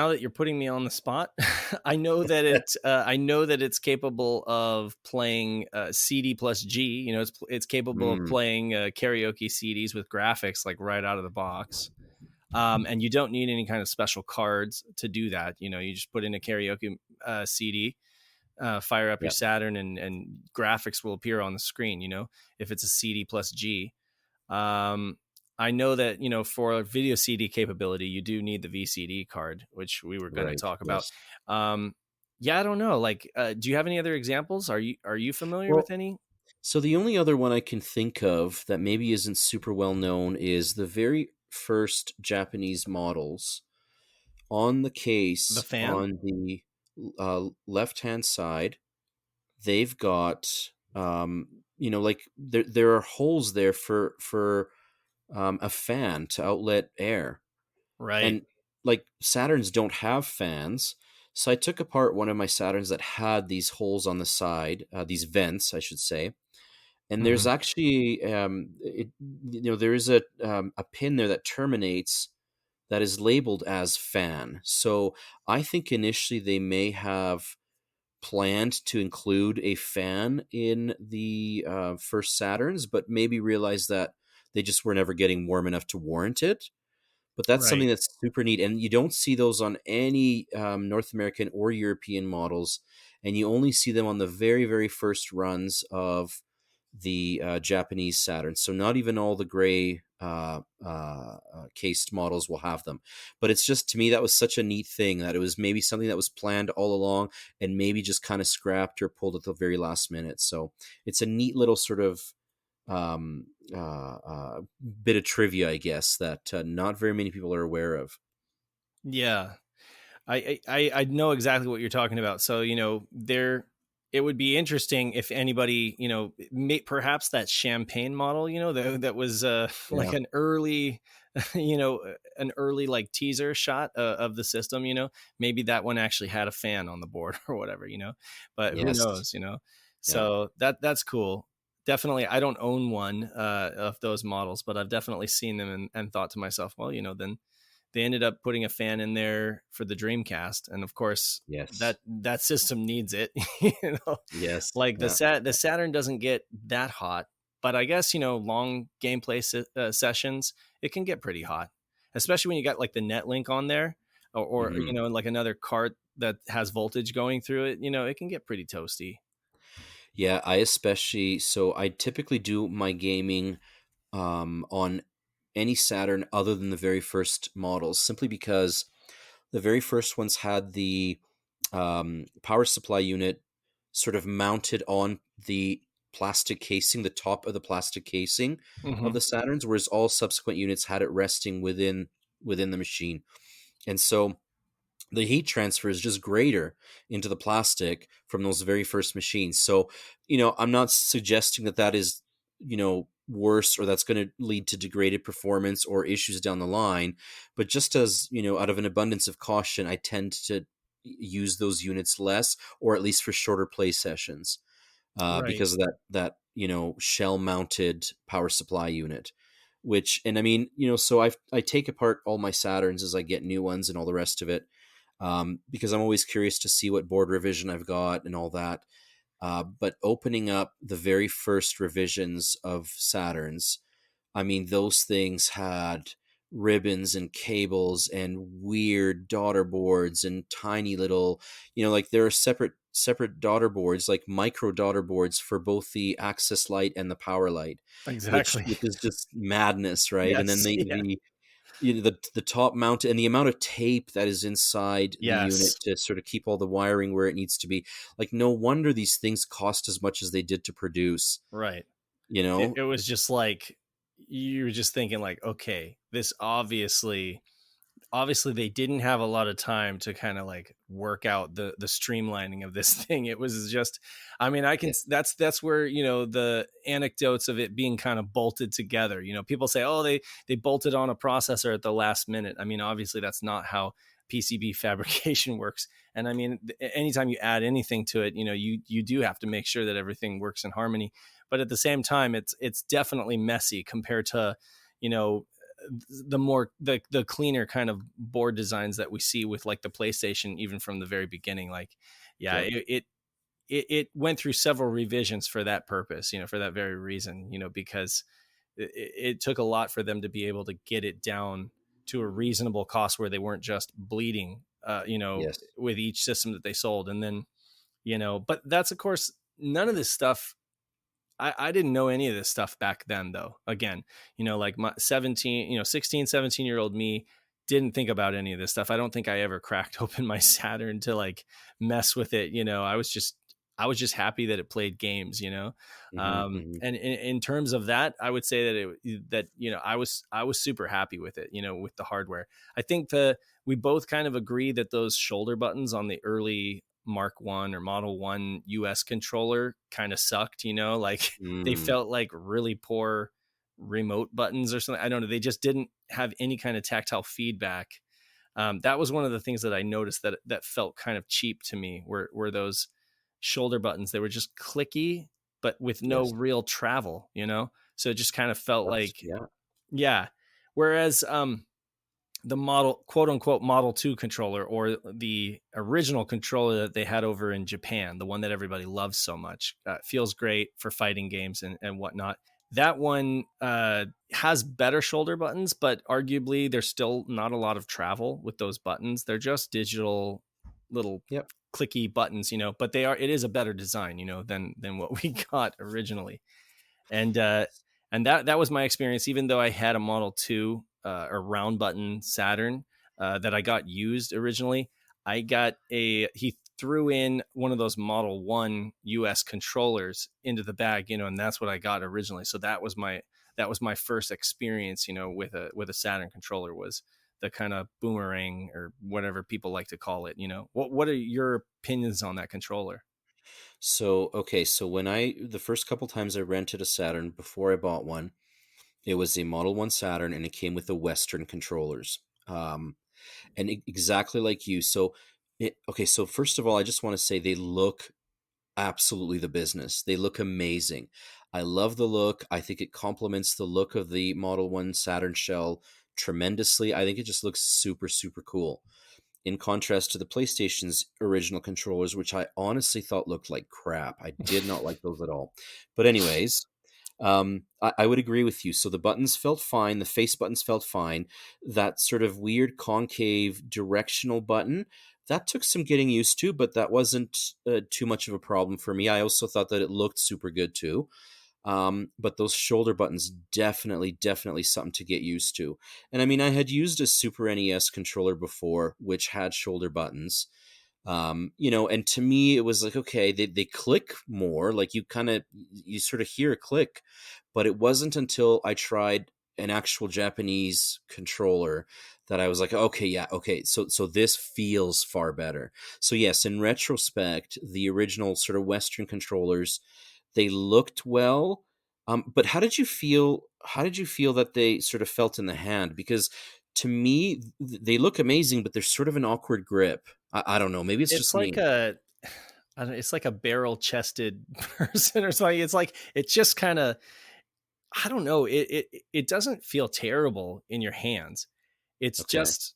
that you're putting me on the spot, I know that it's capable of playing CD plus G. It's capable of Mm, playing karaoke CDs with graphics like right out of the box. And you don't need any kind of special cards to do that. You just put in a karaoke CD, fire up your yeah. Saturn, and graphics will appear on the screen. If it's a CD plus G. Um, I know that, for video CD capability, you do need the VCD card, which we were going to Right. talk about. Yes. Um, yeah, I don't know. Like, do you have any other examples? Are you familiar with Well, any? so the only other one I can think of that maybe isn't super well known is the very first Japanese models on the The case fan? on the left hand side. They've got like there are holes there for a fan to outlet air. Right. And like Saturns don't have fans. So I took apart one of my Saturns that had these holes on the side, these vents, I should say. And there's Hmm. actually, there is a pin there that terminates that is labeled as fan. So I think initially they may have planned to include a fan in the first Saturns, but maybe realized that they just were never getting warm enough to warrant it. But that's something Right. that's super neat, and you don't see those on any North American or European models, and you only see them on the very, very first runs of the Japanese Saturn. So not even all the gray cased models will have them. But it's just, to me, that was such a neat thing that it was maybe something that was planned all along and maybe just kind of scrapped or pulled at the very last minute. So it's a neat little sort of um, bit of trivia, I guess, that not very many people are aware of. Yeah. I know exactly what you're talking about. So, there, it would be interesting if anybody, perhaps that champagne model, that was like Yeah. an early, an early like teaser shot of the system, maybe that one actually had a fan on the board or whatever, but who Yes. knows. Yeah. So that's cool. Definitely. I don't own one of those models, but I've definitely seen them and thought to myself, well, then they ended up putting a fan in there for the Dreamcast, and of course Yes. that system needs it. you know, Yes. like Yeah. the Saturn doesn't get that hot, but I guess long gameplay sessions it can get pretty hot, especially when you got like the Netlink on there, or Hmm. like another cart that has voltage going through it. It can get pretty toasty. Yeah. I typically do my gaming on any Saturn other than the very first models, simply because the very first ones had the power supply unit sort of mounted on the plastic casing, the top of the plastic casing of Hmm. the Saturns, whereas all subsequent units had it resting within the machine. And so the heat transfer is just greater into the plastic from those very first machines. So, I'm not suggesting that that is, worse, or that's going to lead to degraded performance or issues down the line. But just as, out of an abundance of caution, I tend to use those units less, or at least for shorter play sessions, Right. because of that shell mounted power supply unit. Which, and I mean, so I take apart all my Saturns as I get new ones and all the rest of it, because I'm always curious to see what board revision I've got and all that. But opening up the very first revisions of Saturns, I mean, those things had ribbons and cables and weird daughter boards and tiny little, like there are separate daughter boards, like micro daughter boards for both the access light and the power light, which Exactly. which is just madness, right? And then Yes. the Yeah. the the top mount and the amount of tape that is inside the unit Yes. to sort of keep all the wiring where it needs to be. Like, no wonder these things cost as much as they did to produce, Right. you it, know? it was just like you were just thinking like, okay, this obviously they didn't have a lot of time to kind of like work out the streamlining of this thing. It was just, I mean, I can, Yeah. that's where, the anecdotes of it being kind of bolted together. People say, oh, they bolted on a processor at the last minute. I mean, obviously that's not how PCB fabrication works. And I mean, anytime you add anything to it, you do have to make sure that everything works in harmony. But at the same time, it's definitely messy compared to, you know, the cleaner kind of board designs that we see with like the PlayStation, even from the very beginning. Like, yeah, Yep. it went through several revisions for that purpose, for that very reason, because it took a lot for them to be able to get it down to a reasonable cost where they weren't just bleeding, Yes. with each system that they sold. And then, but that's of course none of this stuff. I didn't know any of this stuff back then, though. Again, like my 17, 16, 17-year-old me didn't think about any of this stuff. I don't think I ever cracked open my Saturn to like mess with it. I was just happy that it played games, Hmm. Hmm. and in terms of that, I would say that I was super happy with it, with the hardware. I think we both kind of agree that those shoulder buttons on the early Mark One or Model One US controller kind of sucked, like they Mm. felt like really poor remote buttons or something. I don't know. They just didn't have any kind of tactile feedback. That was one of the things that I noticed that felt kind of cheap to me. Were those shoulder buttons? They were just clicky, but with no Yes. real travel, So it just kind of felt That's, like, yeah. yeah. Whereas the model, quote unquote, Model 2 controller, or the original controller that they had over in Japan, the one that everybody loves so much. Feels great for fighting games and whatnot. That one has better shoulder buttons, but arguably there's still not a lot of travel with those buttons. They're just digital little Yep. clicky buttons, but it is a better design, than what we got originally. And that was my experience. Even though I had a Model 2 or round button Saturn that I got used originally, he threw in one of those Model 1 US controllers into the bag, and that's what I got originally. So that was my first experience, with a Saturn controller, was the kind of boomerang, or whatever people like to call it. What are your opinions on that controller? So, okay, so the first couple times I rented a Saturn before I bought one, it was a Model 1 Saturn and it came with the Western controllers. And exactly like you. Okay, so first of all, I just want to say they look absolutely the business. They look amazing. I love the look. I think it complements the look of the Model 1 Saturn shell tremendously. I think it just looks super, super cool. In contrast to the PlayStation's original controllers, which I honestly thought looked like crap. I did not like those at all. But anyways, I would agree with you. So the buttons felt fine. The face buttons felt fine. That sort of weird concave directional button, that took some getting used to, but that wasn't too much of a problem for me. I also thought that it looked super good too. But those shoulder buttons, definitely something to get used to. And I mean, I had used a Super NES controller before, which had shoulder buttons. And to me, it was like, okay, they click more, like you sort of hear a click, but it wasn't until I tried an actual Japanese controller that I was like, okay, yeah, okay, so this feels far better. So yes, in retrospect, the original sort of Western controllers, they looked well. But how did you feel? How did you feel that they sort of felt in the hand? Because to me, they look amazing, but there's sort of an awkward grip. I don't know. Maybe it's It's just like me. I don't, it's like a barrel chested person or something. It's just kind of, I don't know. It doesn't feel terrible in your hands. It's Okay. just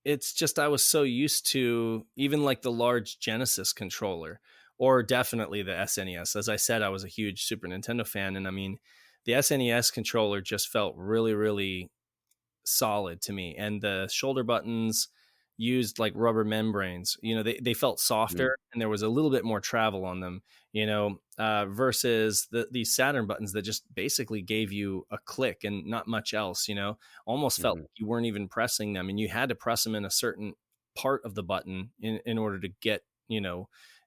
it's just I was so used to even like the large Genesis controller, or definitely the SNES. As I said, I was a huge Super Nintendo fan, and I mean, the SNES controller just felt really, really solid to me. And the shoulder buttons used like rubber membranes, they felt Mhm. softer, and there was a little bit more travel on them, versus these Saturn buttons that just basically gave you a click and not much else, almost felt Mhm. like you weren't even pressing them, and you had to press them in a certain part of the button in order to get, in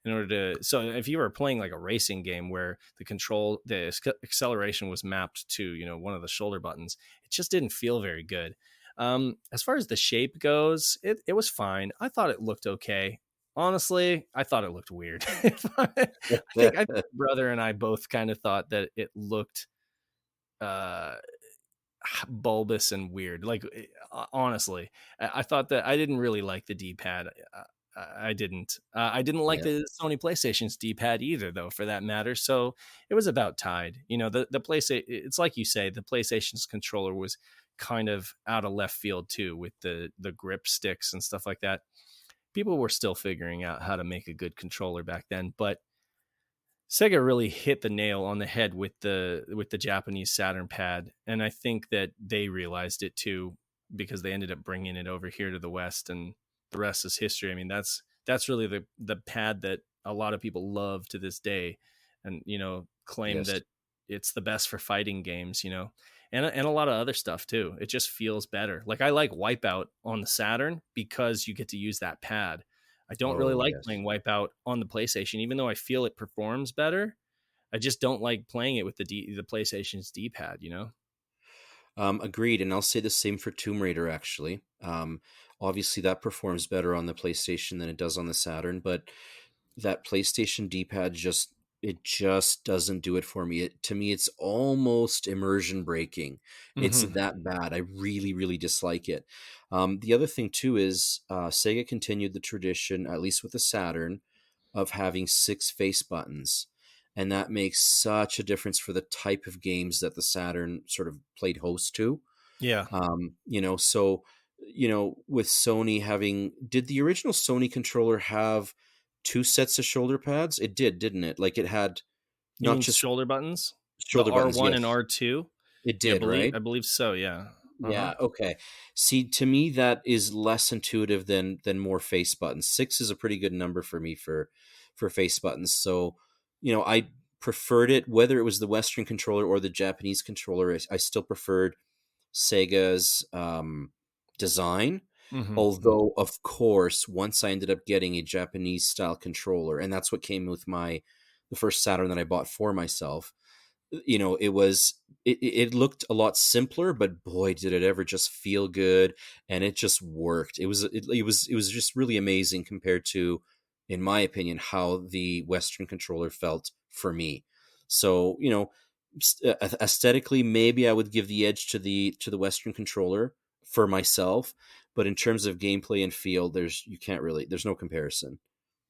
order to, so if you were playing like a racing game where the acceleration was mapped to, one of the shoulder buttons, it just didn't feel very good. As far as the shape goes, it was fine. I thought it looked okay. Honestly, I thought it looked weird. I think my brother and I both kind of thought that it looked uh, bulbous and weird. Like, honestly, I thought that I didn't really like the D-pad. I didn't. I didn't like Yeah. the Sony PlayStation's D-pad either, though, for that matter. So it was about tied. The PlayStation. It's like you say, the PlayStation's controller was kind of out of left field too, with the grip sticks and stuff like that. People were still figuring out how to make a good controller back then, but Sega really hit the nail on the head with the Japanese Saturn pad, and I think that they realized it too, because they ended up bringing it over here to the West, and the rest is history. I mean, that's really the pad that a lot of people love to this day, and claim Yes. that it's the best for fighting games, and a lot of other stuff too. It just feels better. Like, I like Wipeout on the Saturn because you get to use that pad. I don't really Oh, like yes. playing Wipeout on the PlayStation, even though I feel it performs better. I just don't like playing it with the PlayStation's D-pad, Agreed, and I'll say the same for Tomb Raider. Actually, obviously that performs better on the PlayStation than it does on the Saturn, but that PlayStation D-pad just doesn't do it for me. To me, it's almost immersion breaking. It's Hmm. that bad. I really, really dislike it. The other thing too is Sega continued the tradition, at least with the Saturn, of having six face buttons. And that makes such a difference for the type of games that the Saturn sort of played host to. Yeah. So with Sony having, did the original Sony controller have two sets of shoulder pads? It did, didn't it? Like it had You not mean just shoulder buttons? The shoulder buttons. R1 and Yes, R2? it Yeah, did, right? I believe so, yeah. Uh-huh. Yeah, okay. See, to me that is less intuitive than more face buttons. 6 is a pretty good number for me for face buttons. So, I preferred it whether it was the Western controller or the Japanese controller. I still preferred Sega's design. Mhm, mhm. Although, of course, once I ended up getting a Japanese style controller, and that's what came with the first Saturn that I bought for myself, it looked a lot simpler, but boy did it ever just feel good, and it just worked. It was just really amazing compared to, in my opinion, how the Western controller felt for me. So, aesthetically, maybe I would give the edge to the Western controller for myself, but in terms of gameplay and feel, there's no comparison,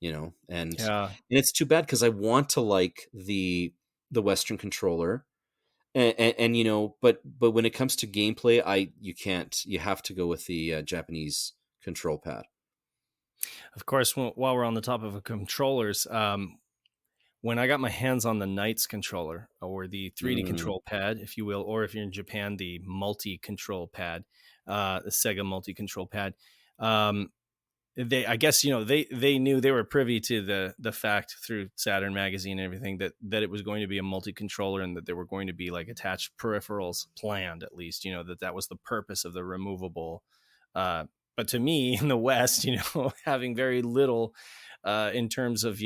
Yeah. and it's too bad because I want to like the Western controller, and but when it comes to gameplay, you can't. You have to go with the Japanese control pad. Of course, while we're on the topic of controllers, when I got my hands on the Knights controller, or the 3D Mm, control pad, if you will, or if you're in Japan, the multi control pad, the Sega multi control pad, um, I guess, they knew, they were privy to the fact through Saturn magazine and everything, that it was going to be a multi controller, and that there were going to be like attached peripherals planned, at least, that was the purpose of the removable. Uh, but to me, in the West, having very little in terms of,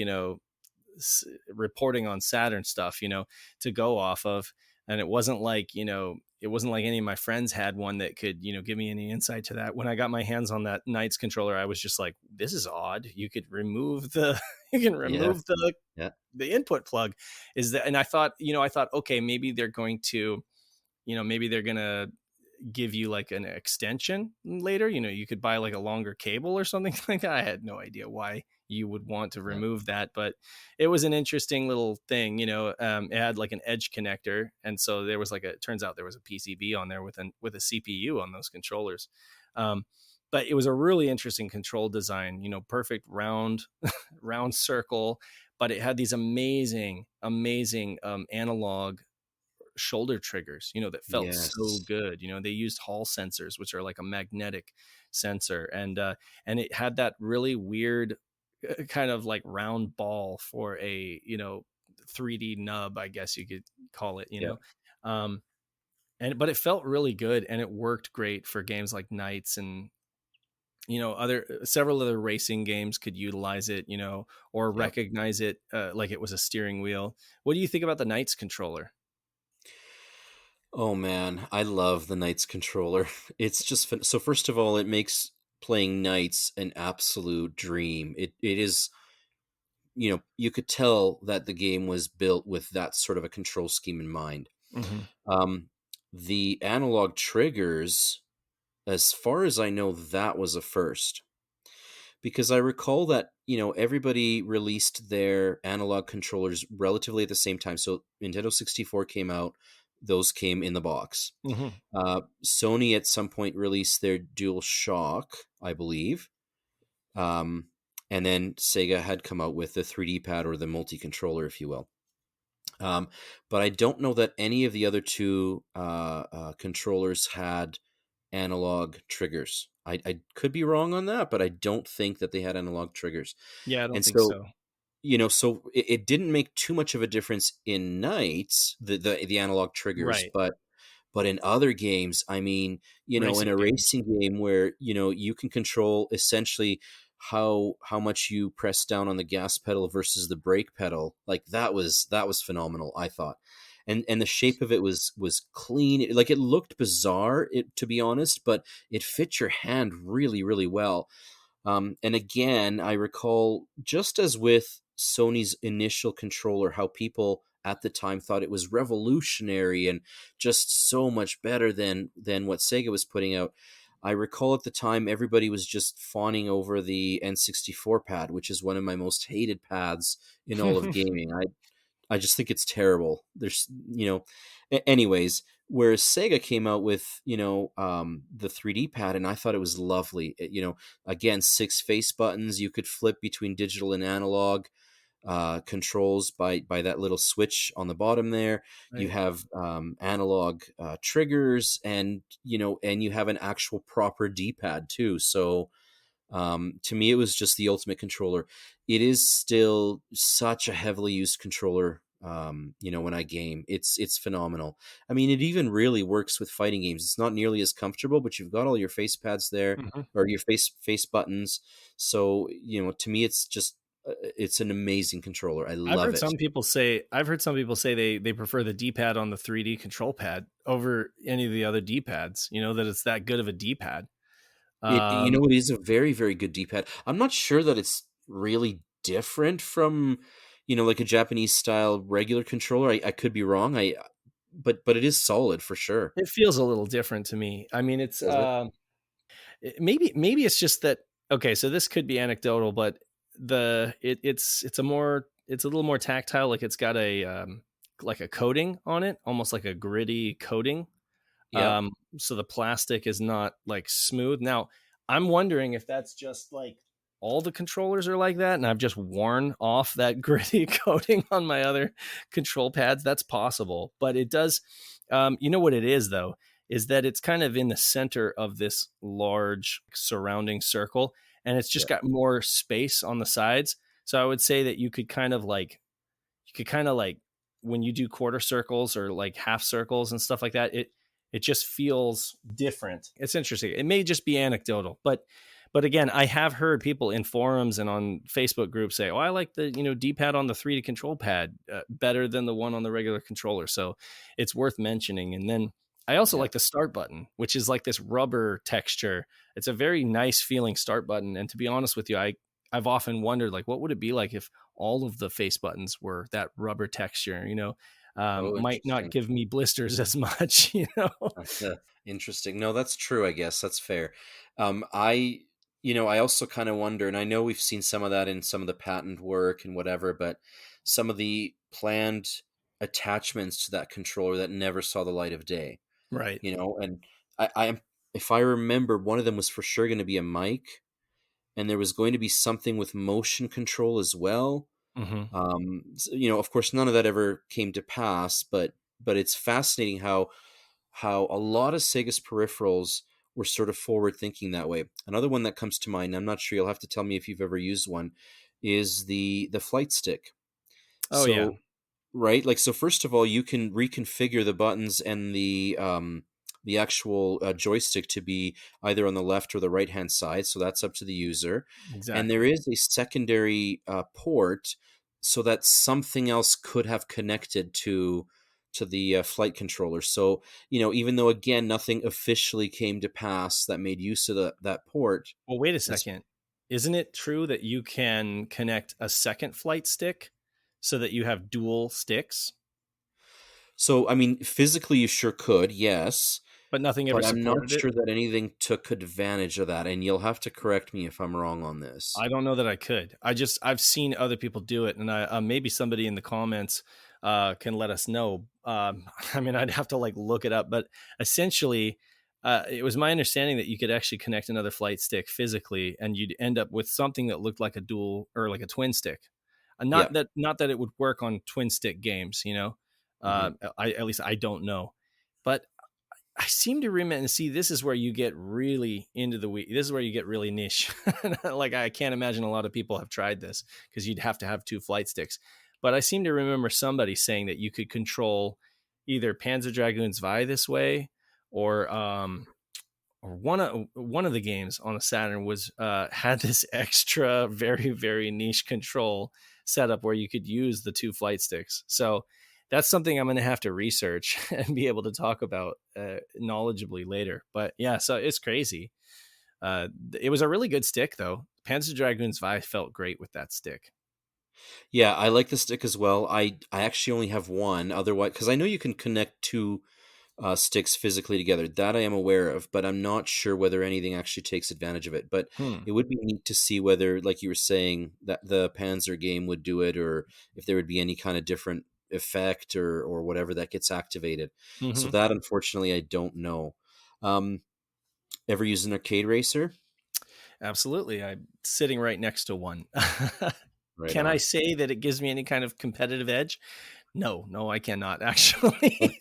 reporting on Saturn stuff, to go off of. And it wasn't like any of my friends had one that could, give me any insight to that. When I got my hands on that Knights controller, I was just like, this is odd. You could remove you can yeah, remove yeah, the input plug. And I thought, okay, maybe they're going to, maybe they're going to give you like an extension later. You could buy like a longer cable or something like that. I had no idea why you would want to yeah, remove that, but it was an interesting little thing. It had like an edge connector, and so there was it turns out there was a PCB on there with a CPU on those controllers. um, but it was a really interesting control design, perfect round round circle, but it had these amazing analog shoulder triggers, that felt so yes, good. They used Hall sensors, which are like a magnetic sensor, and it had that really weird kind of like round ball for a 3D nub, I guess you could call it. yeah, Um, but it felt really good, and it worked great for games like Knights, and other several other racing games could utilize it, or yeah. recognize it like it was a steering wheel. What do you think about the Knights controller? Oh man, I love the Knights controller. It's just so. First of all, it makes playing Knights an absolute dream. It is. You could tell that the game was built with that sort of a control scheme in mind. Hmm. Um, the analog triggers, as far as I know, that was a first, because I recall that everybody released their analog controllers relatively at the same time. So Nintendo 64 came out; those came in the box. Hmm. Sony at some point released their Dual Shock, I believe. Um, and then Sega had come out with the 3D pad, or the multi controller, if you will. But I don't know that any of the other two controllers had analog triggers. I could be wrong on that, but I don't think that they had analog triggers. Yeah, I don't And think so, so. so it didn't make too much of a difference in Knights, the analog triggers, Right. but in other games, I mean, in Racing a games. racing game where, you can control essentially how much you press down on the gas pedal versus the brake pedal, like that was phenomenal, I thought. And the shape of it was clean. Like it looked bizarre, to be honest, but it fit your hand really, really well. And again, I recall, just as with Sony's initial controller, how people at the time thought it was revolutionary and just so much better than what Sega was putting out. I recall at the time everybody was just fawning over the N64 pad, which is one of my most hated pads in all of gaming. I I just think it's terrible. There's, anyways, whereas Sega came out with, the 3D pad, and I thought it was lovely. Again, 6 face buttons. You could flip between digital and analog controls by that little switch on the bottom there. You Right. have analog triggers, and you have an actual proper D-pad too. So to me, it was just the ultimate controller. It is still such a heavily used controller. When I game, it's phenomenal. I mean, it even really works with fighting games. It's not nearly as comfortable, but you've got all your face pads there, Mhm. or your face buttons. So to me, it's an amazing controller. I I've love heard it. some people say they prefer the D-pad on the 3D control pad over any of the other D-pads, that it's that good of a D-pad. It is a very, very good D-pad. I'm not sure that it's really different from, like a Japanese style regular controller. I could be wrong. But it is solid for sure. It feels a little different to me. I mean, it's Does it? maybe it's just that. Okay, so this could be anecdotal, but it's a little more tactile. Like it's got a like a coating on it, almost like a gritty coating. Yep. So the plastic is not like smooth. Now, I'm wondering if that's just like all the controllers are like that, and I've just worn off that gritty coating on my other control pads. That's possible, but it does. You know what it is though, is that it's kind of in the center of this large surrounding circle, and it's just Yep. got more space on the sides. So I would say that you could kind of like when you do quarter circles or like half circles and stuff like that, it just feels different. It's interesting. It may just be anecdotal, but again, I have heard people in forums and on Facebook groups say, "Oh, I like the D-pad on the 3D control pad better than the one on the regular controller." So it's worth mentioning. And then I also Yeah. like the start button, which is like this rubber texture. It's a very nice feeling start button. And to be honest with you, I've often wondered like what would it be like if all of the face buttons were that rubber texture. Oh, Might not interesting. give me blisters as much. Interesting. No, that's true. I guess that's fair. I also kind of wonder, and I know we've seen some of that in some of the patent work and whatever, but some of the planned attachments to that controller that never saw the light of day. Right. And I am, if I remember, one of them was for sure going to be a mic, and there was going to be something with motion control as well. Hmm. Of course, none of that ever came to pass, but it's fascinating how a lot of Sega's peripherals were sort of forward thinking that way. Another one that comes to mind, I'm not sure, you'll have to tell me if you've ever used one, is the flight stick. Oh yeah, So, right, like, so first of all, you can reconfigure the buttons and the actual joystick to be either on the left or the right hand side, so that's up to the user. And there exactly. is a secondary port, so that something else could have connected to the flight controller. So even though, again, nothing officially came to pass that made use of that port. Well, wait a as- second. Isn't it true that you can connect a second flight stick so that you have dual sticks, so I mean, physically you sure could, yes, but nothing ever but I'm not supported it? sure that anything took advantage of that, and you'll have to correct me if I'm wrong on this. I don't know that I could. I've seen other people do it, and I maybe somebody in the comments can let us know. I mean, I'd have to like look it up, but essentially, it was my understanding that you could actually connect another flight stick physically, and you'd end up with something that looked like a dual or like a twin stick. Yeah. Not that it would work on twin stick games. Hmm. I at least I don't know, but I seem to remember, and see, this is where you get really into the weed. This is where you get really niche. Like, I can't imagine a lot of people have tried this because you'd have to have two flight sticks. But I seem to remember somebody saying that you could control either Panzer Dragoon Zwei this way, or one of the games on the Saturn was had this extra very very niche control setup where you could use the two flight sticks. So that's something I'm going to have to research and be able to talk about knowledgeably later. But yeah, so it's crazy. It was a really good stick though. Panzer Dragoon Zwei felt great with that stick. Yeah, I like the stick as well. I actually only have one. Otherwise, because I know you can connect two sticks physically together. That I am aware of, but I'm not sure whether anything actually takes advantage of it. But Hmm. it would be neat to see whether, like you were saying, that the Panzer game would do it, or if there would be any kind of different effect or whatever that gets activated. So Hmm. that, unfortunately, I don't know. Um, Ever use an arcade racer? Absolutely. I'm sitting right next to one. Right Can I on. say that it gives me any kind of competitive edge? No, no, I cannot actually.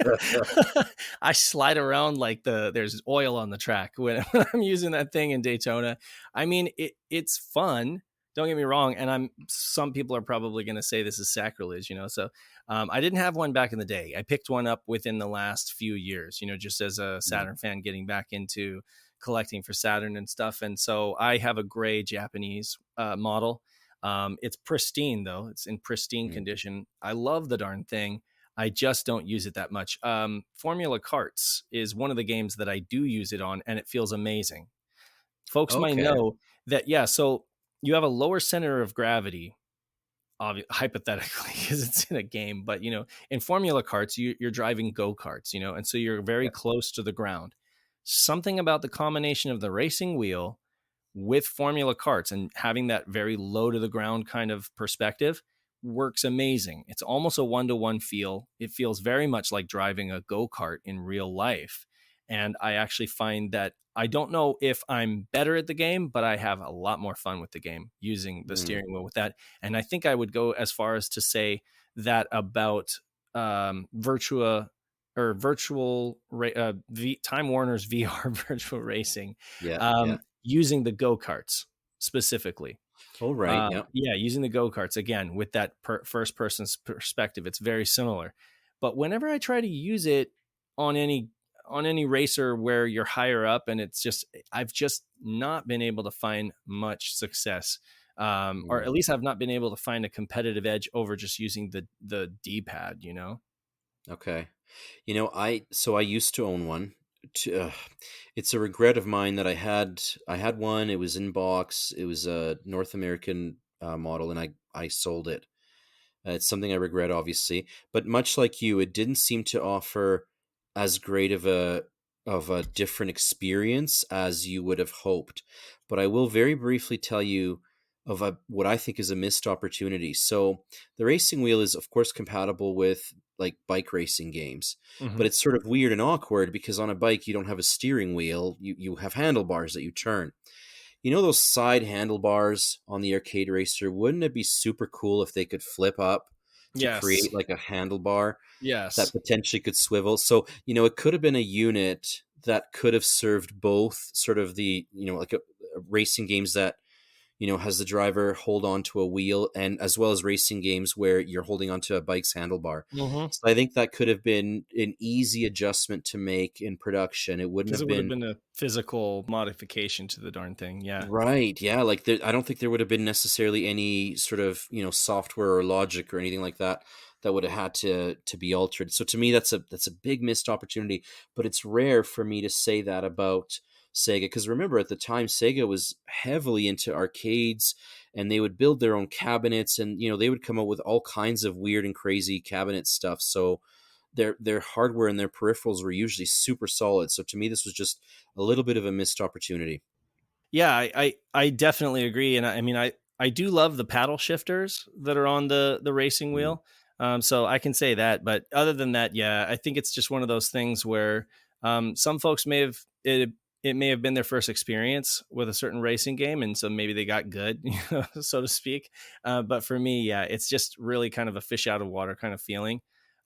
I slide around like there's oil on the track when, when I'm using that thing in Daytona. I mean, it's fun. Don't get me wrong, and some people are probably going to say this is sacrilege, So I didn't have one back in the day. I picked one up within the last few years, just as a Mm. Saturn fan getting back into collecting for Saturn and stuff. And so I have a gray Japanese model. It's pristine though; it's in pristine Mm. condition. I love the darn thing. I just don't use it that much. Formula Carts is one of the games that I do use it on, and it feels amazing. Folks might Okay. know that, yeah. So you have a lower center of gravity, hypothetically, because it's in a game. But in Formula Carts, you're driving go karts, and so you're very Yeah. close to the ground. Something about the combination of the racing wheel with Formula Carts and having that very low to the ground kind of perspective works amazing. It's almost a one-to-one feel. It feels very much like driving a go-kart in real life. And I actually find that I don't know if I'm better at the game, but I have a lot more fun with the game using the Mm. steering wheel with that. And I think I would go as far as to say that about Virtua or Time Warner's VR virtual racing, Yeah. Yeah. um, using the go-karts specifically. Oh, right. Yeah. Yeah, using the go-karts again with that first person's perspective, it's very similar. But whenever I try to use it on any racer where you're higher up, and I've just not been able to find much success. Or Mm. at least I've not been able to find a competitive edge over just using the D-pad, Okay. I used to own one. It's a regret of mine that I had one. It was in box. It was a North American model, and I sold it. It's something I regret, obviously. But much like you, it didn't seem to offer as great of a different experience as you would have hoped. But I will very briefly tell you of what I think is a missed opportunity. So the racing wheel is, of course, compatible with like bike racing games, Hmm. but it's sort of weird and awkward because on a bike you don't have a steering wheel; you have handlebars that you turn. You know those side handlebars on the arcade racer? Wouldn't it be super cool if they could flip up to Yes. create like a handlebar that Yes. potentially could swivel? So, it could have been a unit that could have served both sort of like a racing games that has the driver hold on to a wheel, and as well as racing games where you're holding onto a bike's handlebar. Hmm. So I think that could have been an easy adjustment to make in production. It wouldn't Because have it would have been. been a physical modification to the darn thing. Yeah. Right. Yeah. Like I don't think there would have been necessarily any sort of software or logic or anything like that that would have had to be altered. So to me, that's a big missed opportunity. But it's rare for me to say that about Sega, because remember at the time Sega was heavily into arcades, and they would build their own cabinets, and they would come up with all kinds of weird and crazy cabinet stuff. So their hardware and their peripherals were usually super solid. So to me, this was just a little bit of a missed opportunity. Yeah, I definitely agree, and I mean I do love the paddle shifters that are on the racing Mm. wheel. So I can say that, but other than that, yeah, I think it's just one of those things where some folks it may have been their first experience with a certain racing game, and so maybe they got good, so to speak. But for me, yeah, it's just really kind of a fish out of water kind of feeling.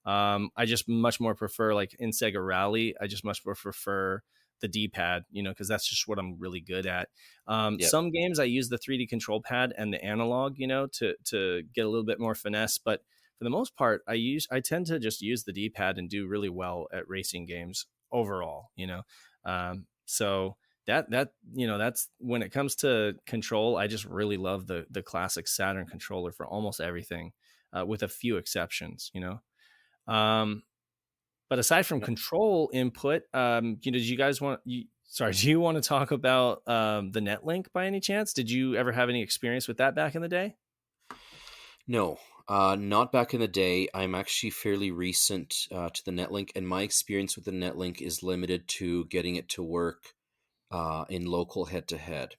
I just much more prefer, like in Sega Rally, I just much more prefer the D-pad, because that's just what I'm really good at. Yeah. Some games I use the 3D control pad and the analog, to get a little bit more finesse. But for the most part, I tend to just use the D-pad and do really well at racing games overall. So that's when it comes to control, I just really love the classic Saturn controller for almost everything, with a few exceptions. Um, but aside from Yeah. control input, do you guys want you? Sorry, do you want to talk about the Netlink by any chance? Did you ever have any experience with that back in the day? No, not back in the day. I'm actually fairly recent to the Netlink, and my experience with the Netlink is limited to getting it to work in local head to head.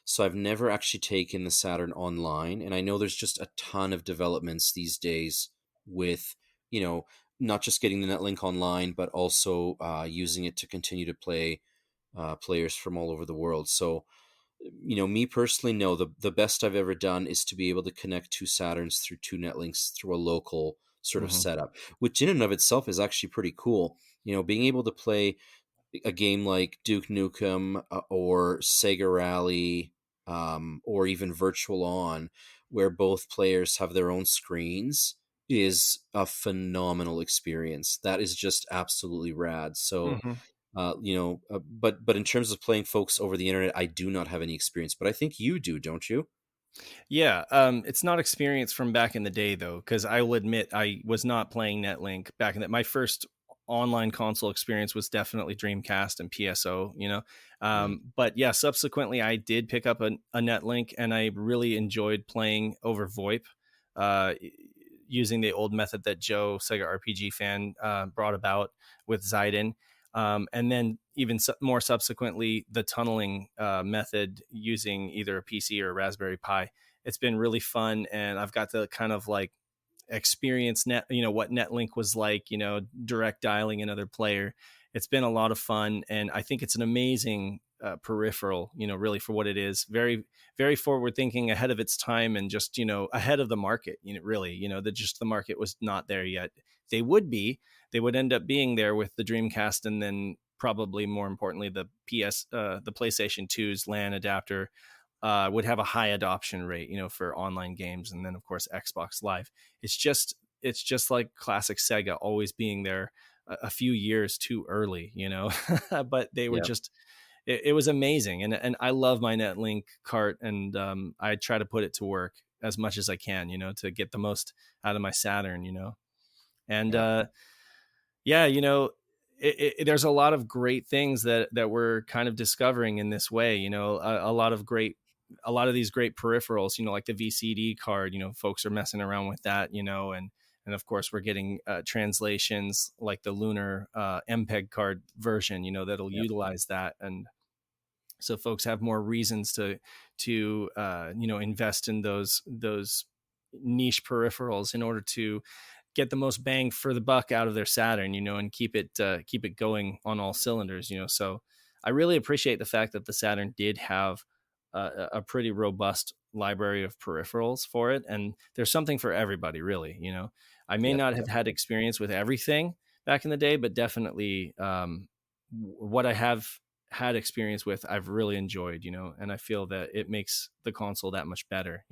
So I've never actually taken the Saturn online, and I know there's just a ton of developments these days with you know, not just getting the Netlink online, but also using it to continue to play players from all over the world. So, me personally, no, the best I've ever done is to be able to connect two Saturns through two Netlinks through a local sort of Hmm. setup, which in and of itself is actually pretty cool. Being able to play a game like Duke Nukem or Sega Rally, or even Virtual On, where both players have their own screens, is a phenomenal experience. That is just absolutely rad. So, Hmm. but in terms of playing folks over the internet, I do not have any experience. But I think you do, don't you? Yeah, it's not experience from back in the day though, because I will admit I was not playing Netlink back in that. My first online console experience was definitely Dreamcast and PSO. Right. But yeah, subsequently I did pick up a Netlink, and I really enjoyed playing over VoIP, uh, using the old method that Joe, Sega RPG fan, brought about with Zaiden. And then even more subsequently, the tunneling method using either a PC or a Raspberry Pi. It's been really fun, and I've got to kind of like experience what Netlink was like, direct dialing another player. It's been a lot of fun, and I think it's an amazing peripheral, really for what it is. Very, very forward thinking, ahead of its time, and just, ahead of the market, really, that just the market was not there yet. They would be, they would end up being there with the Dreamcast, and then probably more importantly, the PlayStation 2's LAN adapter would have a high adoption rate, for online games, and then of course Xbox Live. It's just like classic Sega always being there a few years too early, but they were Yeah. just it was amazing, and I love my Netlink cart, and I try to put it to work as much as I can, to get the most out of my Saturn, and Yeah. yeah, there's a lot of great things that we're kind of discovering in this way. A lot of these great peripherals, like the VCD card. Folks are messing around with that, and of course we're getting translations like the Lunar MPEG card version, that'll Yeah. utilize that, and so folks have more reasons to invest in those niche peripherals in order to get the most bang for the buck out of their Saturn, and keep it going on all cylinders, So I really appreciate the fact that the Saturn did have a pretty robust library of peripherals for it, and there's something for everybody, really. I may Yeah. not have had experience with everything back in the day, but definitely what I have had experience with, I've really enjoyed, and I feel that it makes the console that much better.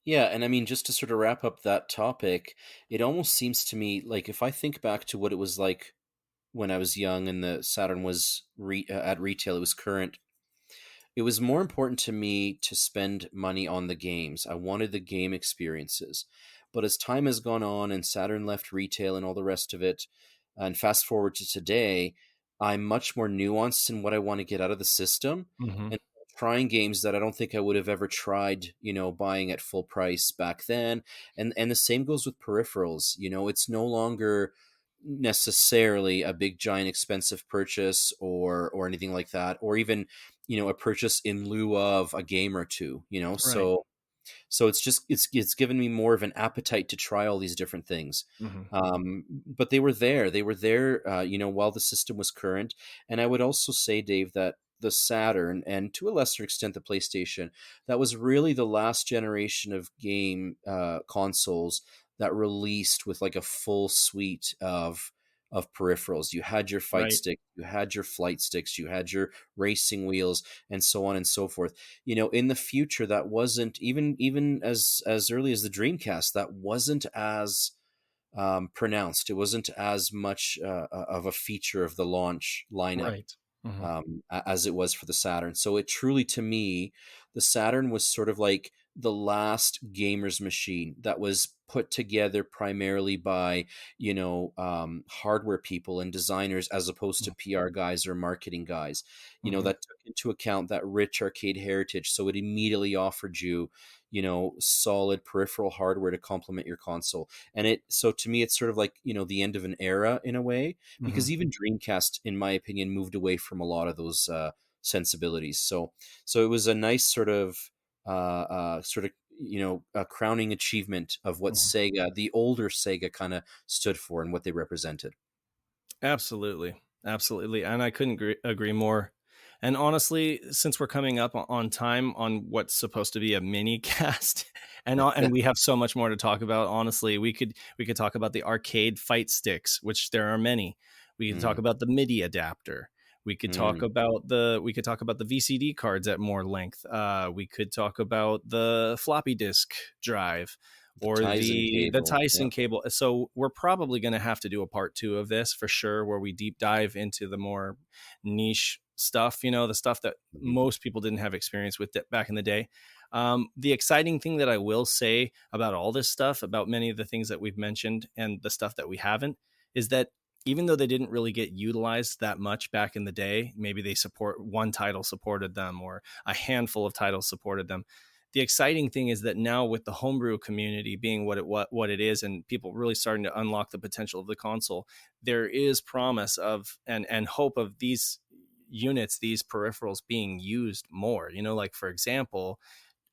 Yeah, and I mean, just to sort of wrap up that topic, it almost seems to me like if I think back to what it was like when I was young and the Saturn was at retail, it was current. It was more important to me to spend money on the games. I wanted the game experiences. But as time has gone on and Saturn left retail and all the rest of it, and fast forward to today, I'm much more nuanced in what I want to get out of the system Hmm. and trying games that I don't think I would have ever tried, buying at full price back then. And the same goes with peripherals. It's no longer necessarily a big giant expensive purchase or anything like that, or even a purchase in lieu of a game or two, Right. so it's given me more of an appetite to try all these different things. Hmm. But they were there while the system was current. And I would also say, Dave, that the Saturn, and to a lesser extent the PlayStation, that was really the last generation of game consoles that released with like a full suite of peripherals. You had your fight Right. stick, you had your flight sticks, you had your racing wheels, and so on and so forth. In the future, that wasn't even as early as the Dreamcast, that wasn't as pronounced. It wasn't as much of a feature of the launch lineup Right. Hmm. as it was for the Saturn. So it truly, to me, the Saturn was sort of like the last gamer's machine that was put together primarily by hardware people and designers, as opposed to PR guys or marketing guys, Hmm. that took into account that rich arcade heritage. So it immediately offered you solid peripheral hardware to complement your console. And so to me, it's sort of like the end of an era in a way, Hmm. because even Dreamcast, in my opinion, moved away from a lot of those sensibilities. So it was a nice sort of a crowning achievement of what Mhm. Sega, the older Sega, kind of stood for and what they represented. Absolutely. Absolutely. And I couldn't agree more. And honestly, since we're coming up on time on what's supposed to be a mini cast, and we have so much more to talk about, honestly, we could talk about the arcade fight sticks, which there are many. We could talk Mm, about the MIDI adapter. mm. We could talk about the VCD cards at more length. We could talk about the floppy disk drive The or Tizen the cable. Tyson Yep. cable. So we're probably going to have to do a part two of this for sure, where we deep dive into the more niche stuff, the stuff that Mhm. most people didn't have experience with back in the day. The exciting thing that I will say about all this stuff, about many of the things that we've mentioned and the stuff that we haven't, is that even though they didn't really get utilized that much back in the day, maybe one title supported them or a handful of titles supported them. The exciting thing is that now with the homebrew community being what it is, and people really starting to unlock the potential of the console, there is promise of and hope of these units, these peripherals being used more. Like for example,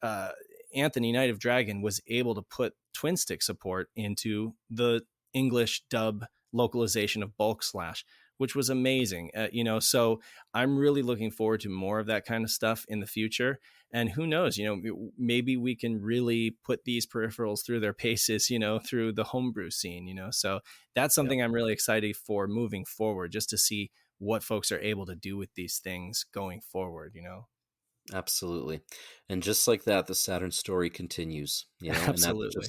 uh, Anthony Knight of Dragon was able to put twin stick support into the English dub localization of Bulk Slash, which was amazing. So I'm really looking forward to more of that kind of stuff in the future. And who knows, maybe we can really put these peripherals through their paces, through the homebrew scene, So that's Yep. something I'm really excited for moving forward, just to see what folks are able to do with these things going forward. Absolutely. And just like that, the Saturn story continues, and Absolutely.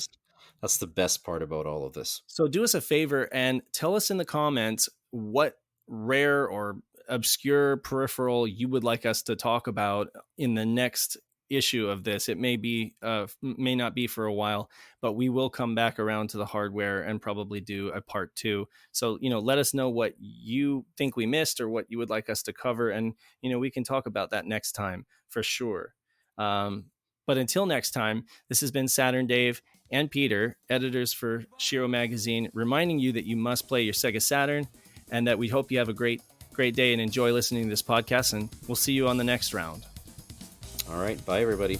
that's the best part about all of this. So do us a favor and tell us in the comments what rare or obscure peripheral you would like us to talk about in the next issue of this. It may not be for a while, but we will come back around to the hardware and probably do a part two. So, let us know what you think we missed or what you would like us to cover. And, we can talk about that next time for sure. Um, but until next time, this has been Saturn Dave and Peter, editors for SHIRO Magazine, reminding you that you must play your SEGA Saturn and that we hope you have a great day and enjoy listening to this podcast. And we'll see you on the next round. All right. Bye, everybody.